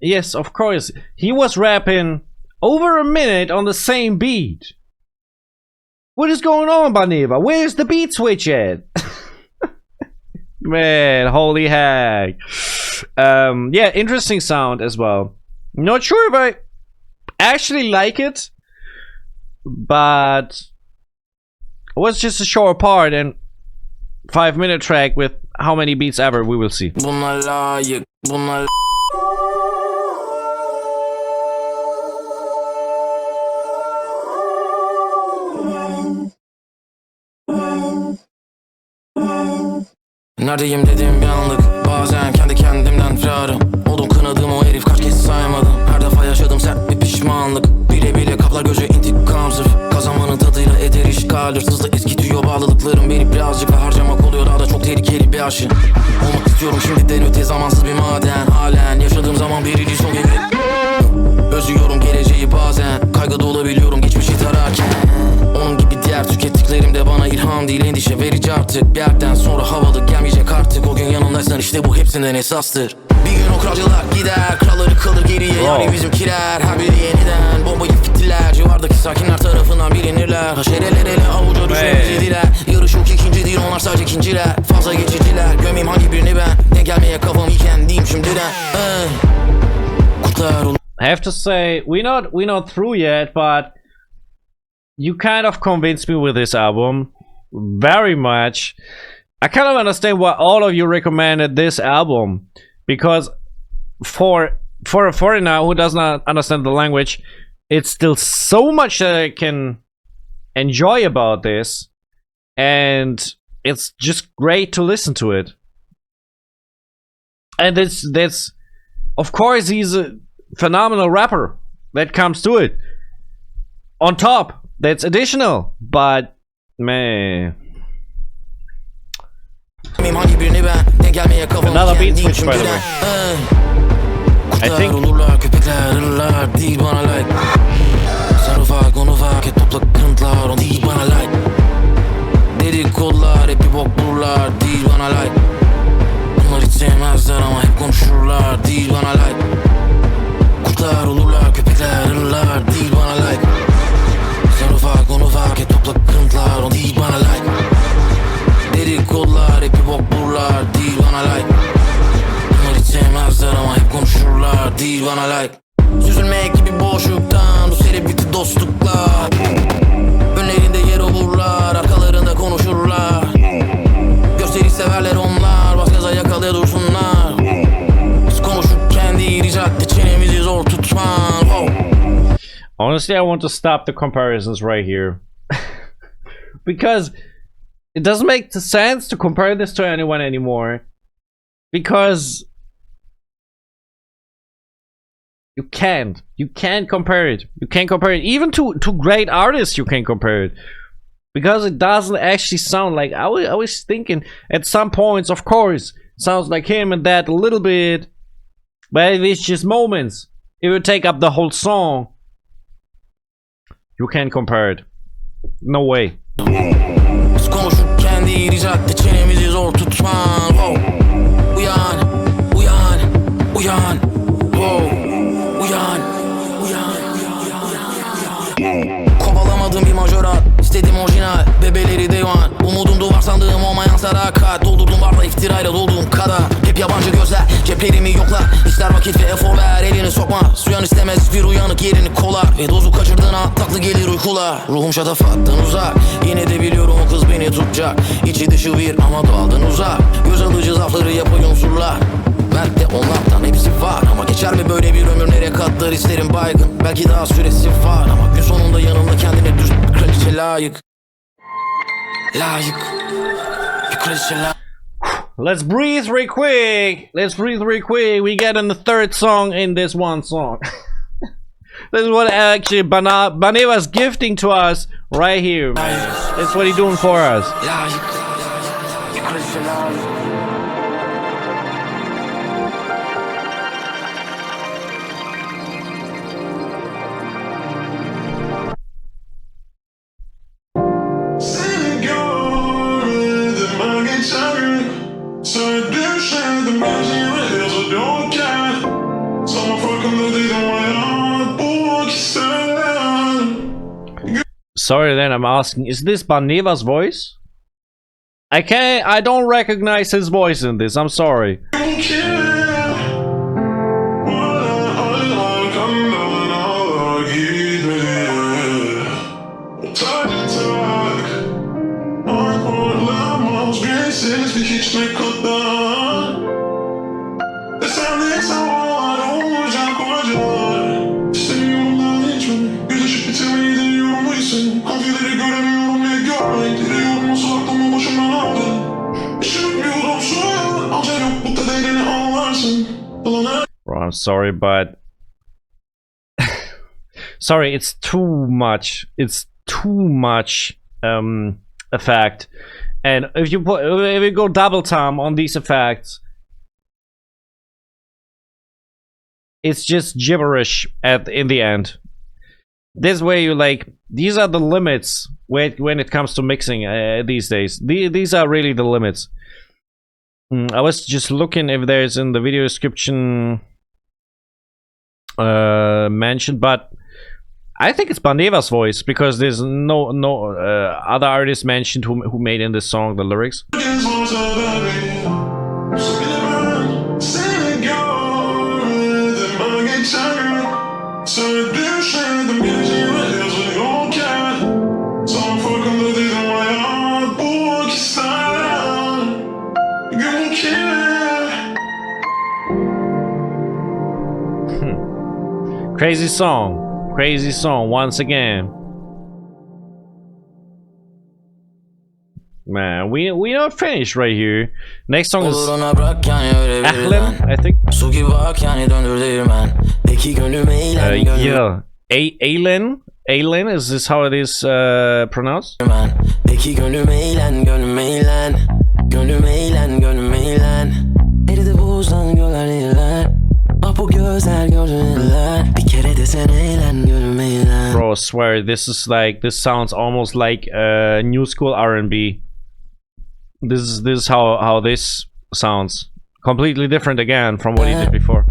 Yes, of course. He was rapping over a minute on the same beat. What is going on, Baneva? Where's the beat switch at? Man, holy hack. Yeah, interesting sound as well. Not sure if I actually like it, but it was just a short part and 5-minute track with how many beats ever, we will see. buna layık, buna Neredeyim dedim bir anlık, bazen kendi kendimden firarım. Odun kınadığım o herif kaç kez saymadım. Her defa yaşadım sert bir pişmanlık. Bile bile kaplar göze intikam sırf. Kazanmanın tadıyla eder işgal. Hırsızla eskitiyor bağlılıklarım beni birazcık, ve harcamak oluyor daha da çok tehlikeli bir aşı. Olmak istiyorum şimdiden öte, zamansız bir maden. Halen yaşadığım zaman bir illüzyon gibi. Özlüyorum geleceği bazen, kaygıda olabiliyorum geçmişi tararken. Onun gibi diğer tükettiklerim de bana ilham değil, endişe verici artık. Bir yerden sonra havalı gelmeyecek artık. O gün yanımdaysan işte bu hepsinden esastır. Bir gün o kralcılar gider, kralları kalır geriye yani bizimkiler. Her biri yeniden bombayı fittiler, civardaki sakinler tarafından bilinirler. Haşereler ele avuca düşmemizi diler. Yarış yok ikinci değil, onlar sadece ikinciler. Fazla geçiciler, gömeyim hangi birini ben. Ne gelmeye kafam iken diyeyim şimdiden. Kurtlar olur. I have to say, we're not through yet, but you kind of convinced me with this album very much. I kind of understand why all of you recommended this album, because for a foreigner who does not understand the language, it's still so much that I can enjoy about this, and it's just great to listen to it. And that's of course he's a phenomenal rapper, that comes to it. On top, that's additional, but man. Another beat switch, by the way. I think dedikodular hep bir bok bulurlar, değil bana like. Bunlar hiç sevmezler ama hep konuşurlar, değil bana like. Kurtlar olurlar, köpekler ırlar, değil bana like. Sen ufak onu fark et, topla kırıntılar, o değil bana like. Dedikodular hep bir bok bulurlar, değil bana like. Bunlar hiç sevmezler ama hep konuşurlar, değil bana like. Süzülmek gibi boşluktan, bu seri bitti dostluklar. Önlerinde yer olurlar, arkalarında konuşurlar. Gösteri severler onlar, bas gaza yakalaya dursunlar. Biz konuşurken değil, ricatte çenemizi zor tutman. Oh. Honestly, I want to stop the comparisons right here. Because it doesn't make sense to compare this to anyone anymore. Because you can't compare it. You can't compare it. Even to great artists, you can't compare it. Because it doesn't actually sound like, I was thinking at some points, of course, it sounds like him and that a little bit. But it's just moments. If you take up the whole song, you can't compare it. No way. Biz konuşurken değil, ricatte çenemizi zor tutman. Oh. Uyan, uyan sadakat. Doldurdum varla iftirayla dolduğum kadar. Hep yabancı gözler ceplerimi yoklar. İster vakit ve efor ver, elini sokma. Suyan istemez bir uyanık yerini kolar. Ve dozu kaçırdığına tatlı gelir uykular. Ruhum şatafattan uzak, yine de biliyorum o kız beni tutacak. İçi dışı bir ama doğaldan uzak. Göz alıcı zafları yapay unsurlar. Ben de onlardan hepsi var. Ama geçer mi böyle bir ömür, nereye katlar hislerim baygın. Belki daha süresi var ama gün sonunda yanımda kendine düz kraliçe layık. Layık. Bir kraliçe layık. Let's breathe real quick. Let's breathe real quick. We get in the third song in this one song. This is what actually Banevas gifting to us right here. That's what he's doing for us. Sorry, then I'm asking, is this Banevas' voice? I don't recognize his voice in this. I'm sorry. Bro, I'm sorry, but sorry, it's too much. It's too much effect. And if you go double time on these effects, it's just gibberish in the end. This way, you like, these are the limits when it comes to mixing these days. These are really the limits. I was just looking if there's in the video description mentioned, but I think it's Banevas' voice because there's no other artist mentioned who made in this song the lyrics. Crazy song once again. Man, we not finished right here. Next song is Ahlen, I think. Yeah, Ahlen, is this how it is pronounced? Bro, I swear this sounds almost like new school R&B. This is how this sounds. Completely different again from what he did before.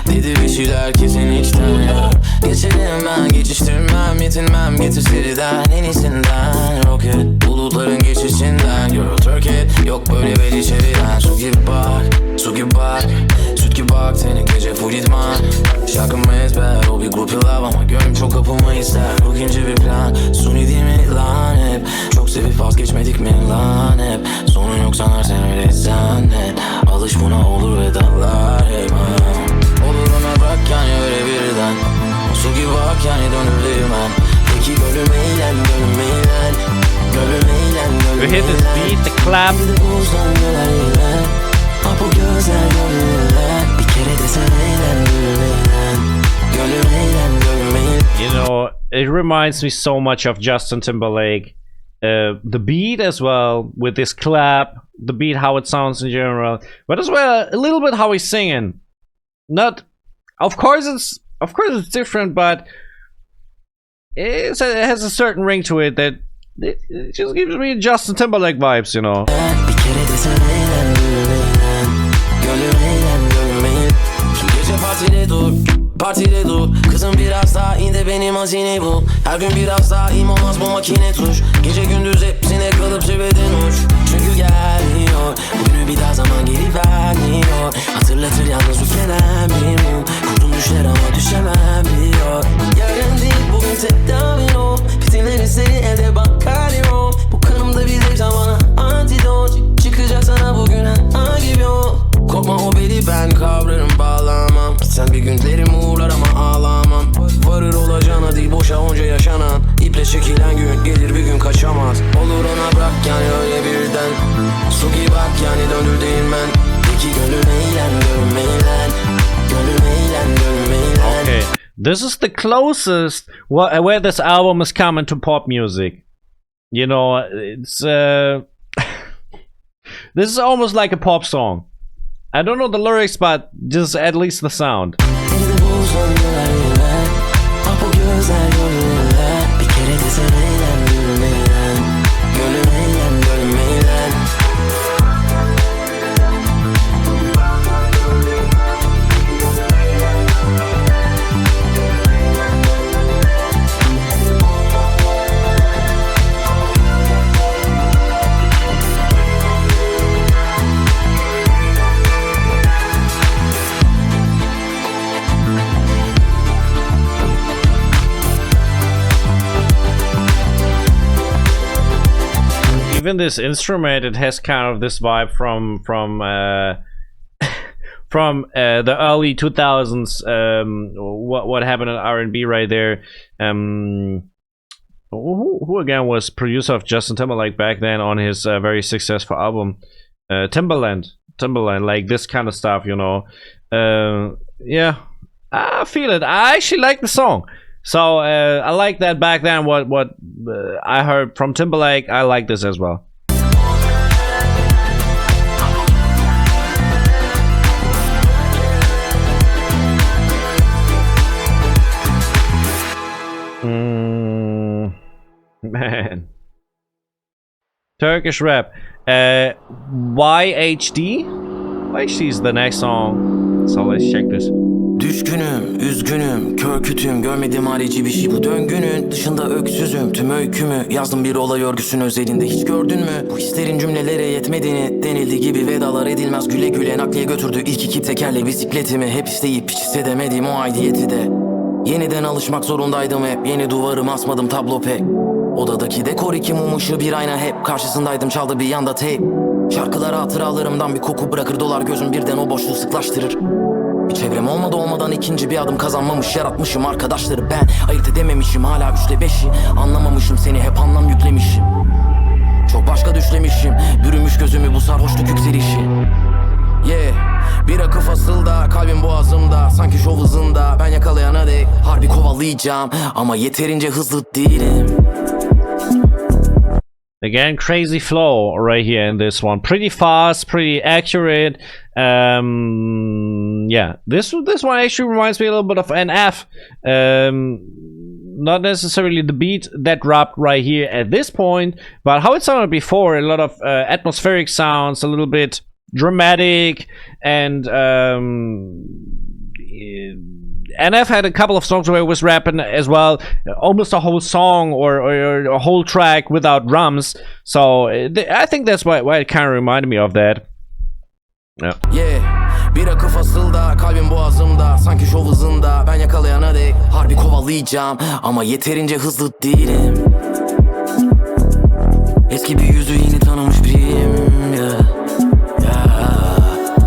Dedi bir şeyler kesin içten ya. Geçerim ben geçiştirmem, yetinmem getir seriden en iyisinden. Rocket bulutların geçişinden. Girl Turkish yok böyle beni çeviren. Su gibi bak, süt gibi bak. Senin gece full idman. Şarkım ezber, o bir grup love ama gönlüm çok kapımı ister. Bugünkü bir plan, suni değil mi lan hep. Çok sevip vazgeçmedik mi lan hep. Sonun yok sanar sen öyle zannet. Alış buna olur ve dallar hep. Olur ona bak yani öyle birden. Su gibi bak yani dönür değirmen. Peki gönlüm eğlen, gönlüm eğlen. Gönlüm eğlen, gönlüm eğlen. We hit this beat, the clap. Bu gözler gönlüler. Bir kere de sen eğlen, gönlüm eğlen. Gönlüm eğlen, gönlüm eğlen. You know, it reminds me so much of Justin Timberlake. The beat as well, with this clap. The beat, how it sounds in general. But as well, a little bit how he's singing. Not, of course it's different, but it has a certain ring to it that it just gives me Justin Timberlake vibes, you know. partide dur. Kızım biraz daha in de benim hazine bul. Her gün biraz daha im olmaz bu makine tuş. Gece gündüz hepsine kalıp çevreden uç. Çünkü gelmiyor bugünü bir daha zaman geri vermiyor. Hatırlatır yalnız ülkeden bir mum. Kurdum düşler ama düşemem diyor. Yarın değil bugün tedavi o. Fitilleri seni elde bakar yok. Bu kanımda bir zevk zamana antidot. Çıkacak sana bugün her gibi o. Korkma o beni ben kavrarım bağlamam. Sen bir günlerim uğurlar ama ağlamam. Varır olacağına değil boşa onca yaşanan. İple çekilen gün gelir bir gün kaçamaz. Olur ona bırak yani öyle birden. Su gibi bak yani döndür değirmen. Peki gönlüm eğlen gönlüm eğlen. Gönlüm eğlen gönlüm eğlen. Okay, this is the closest where this album is coming to pop music. You know, it's this is almost like a pop song. I don't know the lyrics, but just at least the sound. Even this instrument, it has kind of this vibe from from the early 2000s. What happened in R&B right there? Who again was producer of Justin Timberlake back then on his very successful album Timberland, like this kind of stuff, you know. Yeah, I feel it. I actually like the song. So I like that back then. What I heard from Timberlake, I like this as well. Man, Turkish Rap. YHD. YHD is the next song. So let's check this. Düşkünüm, üzgünüm, kör kütüm. Görmedim harici bir şey bu döngünün. Dışında öksüzüm, tüm öykümü yazdım bir olay örgüsün özelinde. Hiç gördün mü? Bu hislerin cümlelere yetmediğini. Denildiği gibi vedalar edilmez güle güle. Nakliye götürdü ilk iki tekerlek bisikletimi. Hep isteyip hiç hissedemediğim o aidiyeti de. Yeniden alışmak zorundaydım hep. Yeni duvarım asmadım tablo pek. Odadaki dekor iki mum ışığı bir ayna hep. Karşısındaydım çaldı bir yanda tape. Şarkılar hatıralarımdan bir koku bırakır dolar gözüm birden o boşluğu sıklaştırır. Bir çevrem olmadan ikinci bir adım kazanmamış. Yaratmışım arkadaşları ben ayırt edememişim. Hala 3'te 5'i anlamamışım. Seni hep anlam yüklemişim. Çok başka düşlemişim. Bürümüş gözümü bu sarhoşluk yükselişi. Bir akı fasılda, kalbim boğazımda. Sanki şov hızında, ben yakalayana dek harbi kovalayacağım. Ama yeterince hızlı değilim. Again, crazy flow right here in this one. Pretty fast, pretty accurate. Yeah, this one actually reminds me a little bit of NF. Not necessarily the beat that dropped right here at this point, but how it sounded before. A lot of atmospheric sounds, a little bit dramatic, and NF had a couple of songs where it was rapping as well, almost a whole song or a whole track without drums. So I think that's why it kind of reminded me of that. Bir akı fasılda, kalbim boğazımda. Sanki şov hızında, ben yakalayana dek harbi kovalayacağım. Ama yeterince hızlı değilim. Eski bir yüzü yeni tanımış biriyim.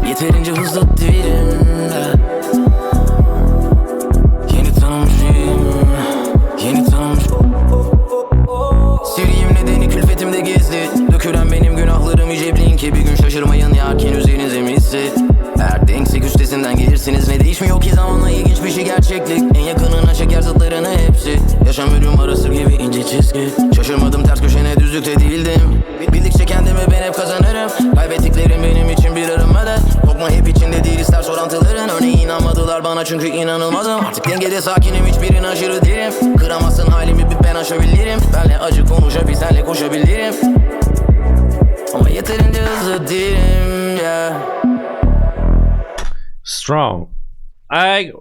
Yeterince hızlı değilim. Yeni tanımışım. Yeni tanımış. Siriyim nedeni külfetimde gizli. Dökülen benim günahlarım icebliğin ki bir gün şaşırmayın yarken üzerinize misli. Eğer denksek üstesinden gelirsiniz ne değişmiyor ki zamanla ilginç bir şey gerçeklik. En yakınına çeker zıtlarını hepsi. Yaşam ölüm arası gibi ince çizgi. Şaşırmadım ters köşene düzlükte değildim. Bildikçe kendimi ben hep kazanırım. Kaybettiklerim benim için bir arınmadı. Korkma hep içinde değil ister sorantıların. Örneğin inanmadılar bana çünkü inanılmazım. Artık dengede sakinim hiçbirini aşırı değilim. Kıramazsın halimi bir ben aşabilirim. Benle acı konuşabilir senle koşabilirim. Ama yeterince hızlı değilim yeah. Strong. I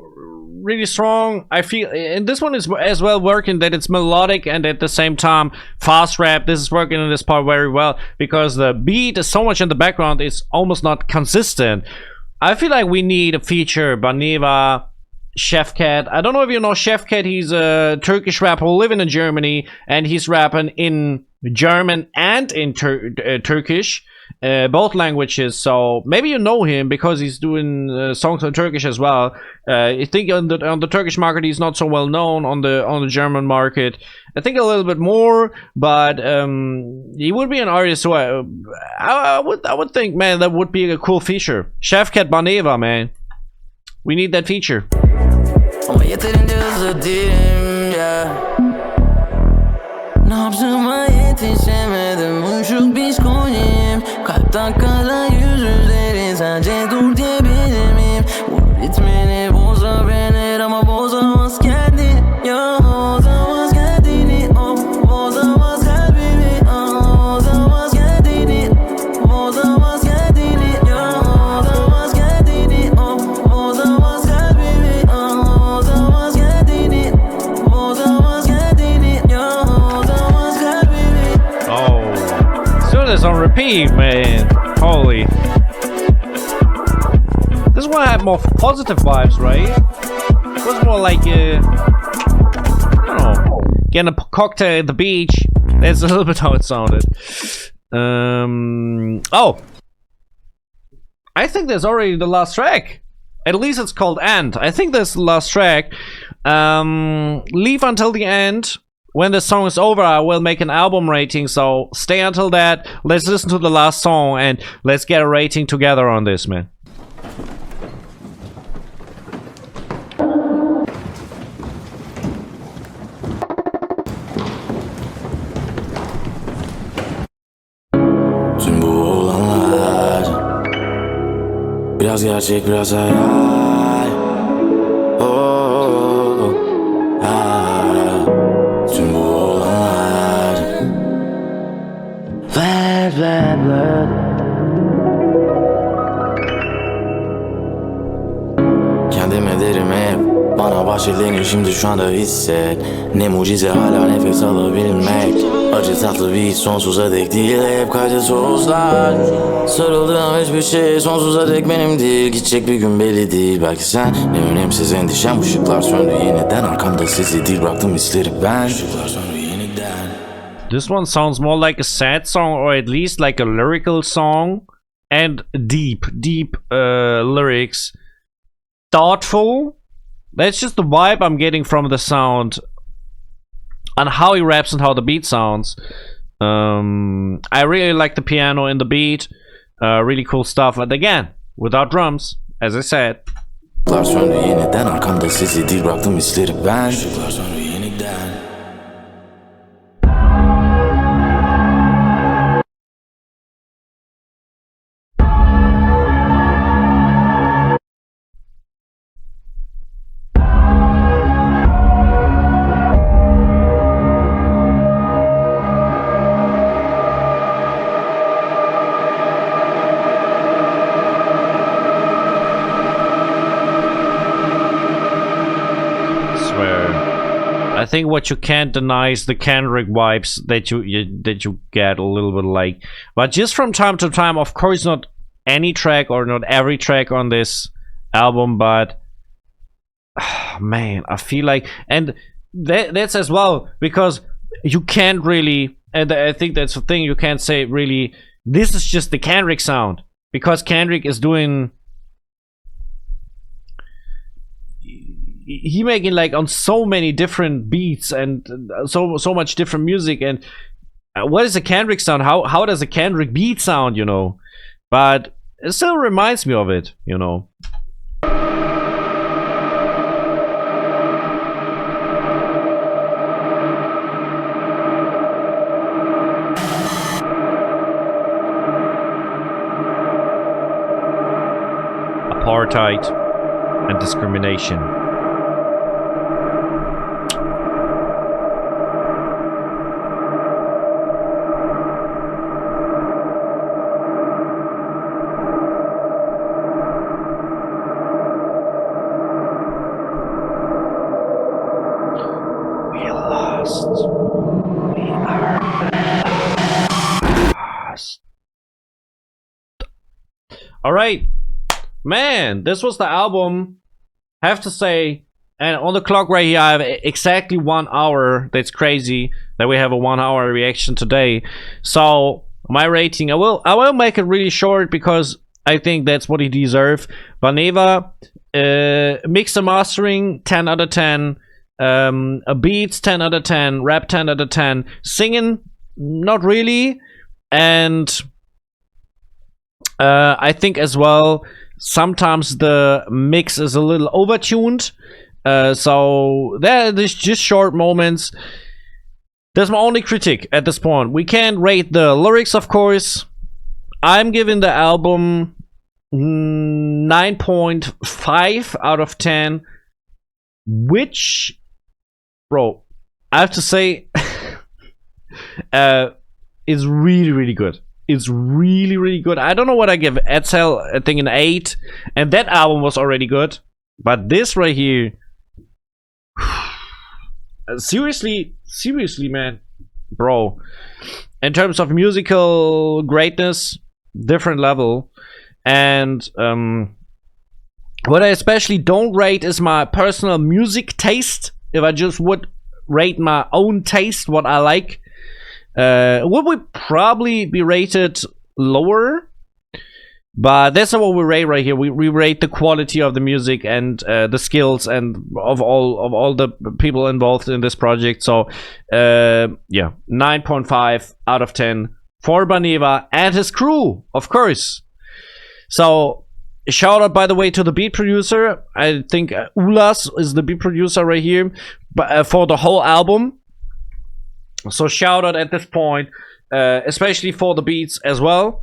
really strong. I feel, and this one is as well working that it's melodic and at the same time fast rap. This is working in this part very well because the beat is so much in the background, it's almost not consistent. I feel like we need a feature Baneva, Chef Cat. I don't know if you know Chef Cat. He's a Turkish rapper living in Germany, and he's rapping in German and in Turkish, both languages. So maybe you know him because he's doing songs in Turkish as well. I think on the Turkish market he's not so well known. On the German market, I think a little bit more. But he would be an artist. So I would think, man, that would be a cool feature. Chef Cat Baneva, man. We need that feature. Ama yeterince hızlı değilim ya. Ne yaptığıma yetişemedim. Uçuk psikolojim. Kalpten kala yüz yüzleri. Sence dur diyebilir miyim? Bu ritmini bozabilir ama bozamaz kendini. Ya bozamaz kendini. Bozamaz kalbimi. Bozamaz kendini. Bozamaz kendini. Ya bozamaz kendini. Bozamaz kalbimi. Bozamaz kendini. Bozamaz kendini. Ya bozamaz kalbimi. Oh, still this on repeat, man. Holy. This one had more positive vibes, right? It was more like, I don't know, getting a cocktail at the beach. That's a little bit how it sounded. Oh, I think there's already the last track. At least it's called End. I think that's the last track. Leave until the end. When the song is over, I will make an album rating, so stay until that. Let's listen to the last song and let's get a rating together on this, man. Tüm bu olanlar biraz gerçek biraz hayal. Oh, ah. Tüm bu olanlar ver. Kendime derim hep bana bahşedileni şimdi şu anda hisset. Ne mucize hala nefes alabilmek. Acı tatlı bir his sonsuza dek değil. Hep kaydı sozlar. Sarıldığım hiçbir şey sonsuza dek benim değil. Gidecek bir gün belli değil. Belki sen ne önemsiz endişem. Işıklar söndü yeniden. Arkamda sizi değil bıraktım hisleri ben. Işıklar söndü yeniden. This one sounds more like a sad song, or at least like a lyrical song, and deep lyrics. Thoughtful. That's just the vibe I'm getting from the sound and how he raps and how the beat sounds. I really like the piano in the beat. Really cool stuff. And again, without drums, as I said. Işıklar söndü yeniden. Arkamda sizi değil bıraktım hisleri ben. Işıklar söndü yeniden. I think what you can't deny is the Kendrick vibes that you get a little bit like, but just from time to time. Of course, not any track or not every track on this album, but man, I feel like, and that's as well because you can't really, and I think that's the thing, you can't say really this is just the Kendrick sound because Kendrick is doing. He making like on so many different beats and so much different music, and what is a Kendrick sound? How does a Kendrick beat sound, you know? But it still reminds me of it, you know. Apartheid and discrimination. All right, man, this was the album. Have to say, and on the clock right here, I have exactly 1 hour. That's crazy that we have a 1 hour reaction today. So my rating, I will make it really short because I think that's what he deserves. Baneva, mix and mastering 10 out of 10. Beats 10 out of 10. Rap 10 out of 10. Singing, not really. And I think as well, sometimes the mix is a little overtuned. So there's just short moments. That's my only critique at this point. We can't rate the lyrics, of course. I'm giving the album 9.5 out of 10, which, bro, I have to say, is really, really good. It's really, really good. I don't know what I give Edsel. I think an 8, and that album was already good. But this right here, seriously, man, bro. In terms of musical greatness, different level. And what I especially don't rate is my personal music taste. If I just would rate my own taste, what I like, would we probably be rated lower? But that's not what we rate right here. We rate the quality of the music and the skills and of all the people involved in this project. So yeah, 9.5 out of 10 for Baneva and his crew, of course. So shout out, by the way, to the beat producer. I think Ulas is the beat producer right here, but for the whole album. So shout out at this point, especially for the beats as well.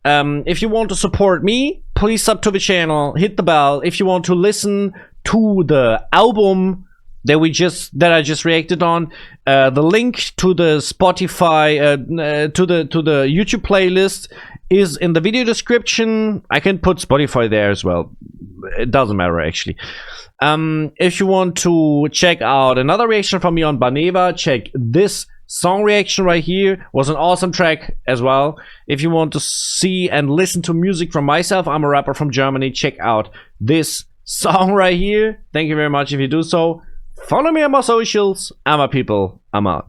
If you want to support me, please sub to the channel, hit the bell. If you want to listen to the album that I just reacted on, the link to the Spotify, to the YouTube playlist is in the video description. I can put Spotify there as well. It doesn't matter actually. If you want to check out another reaction from me on Baneva, check this song reaction right here. Was an awesome track as well. If you want to see and listen to music from myself, I'm a rapper from Germany, check out this song right here. Thank you very much if you do so. Follow me on my socials. I'm a people. I'm out.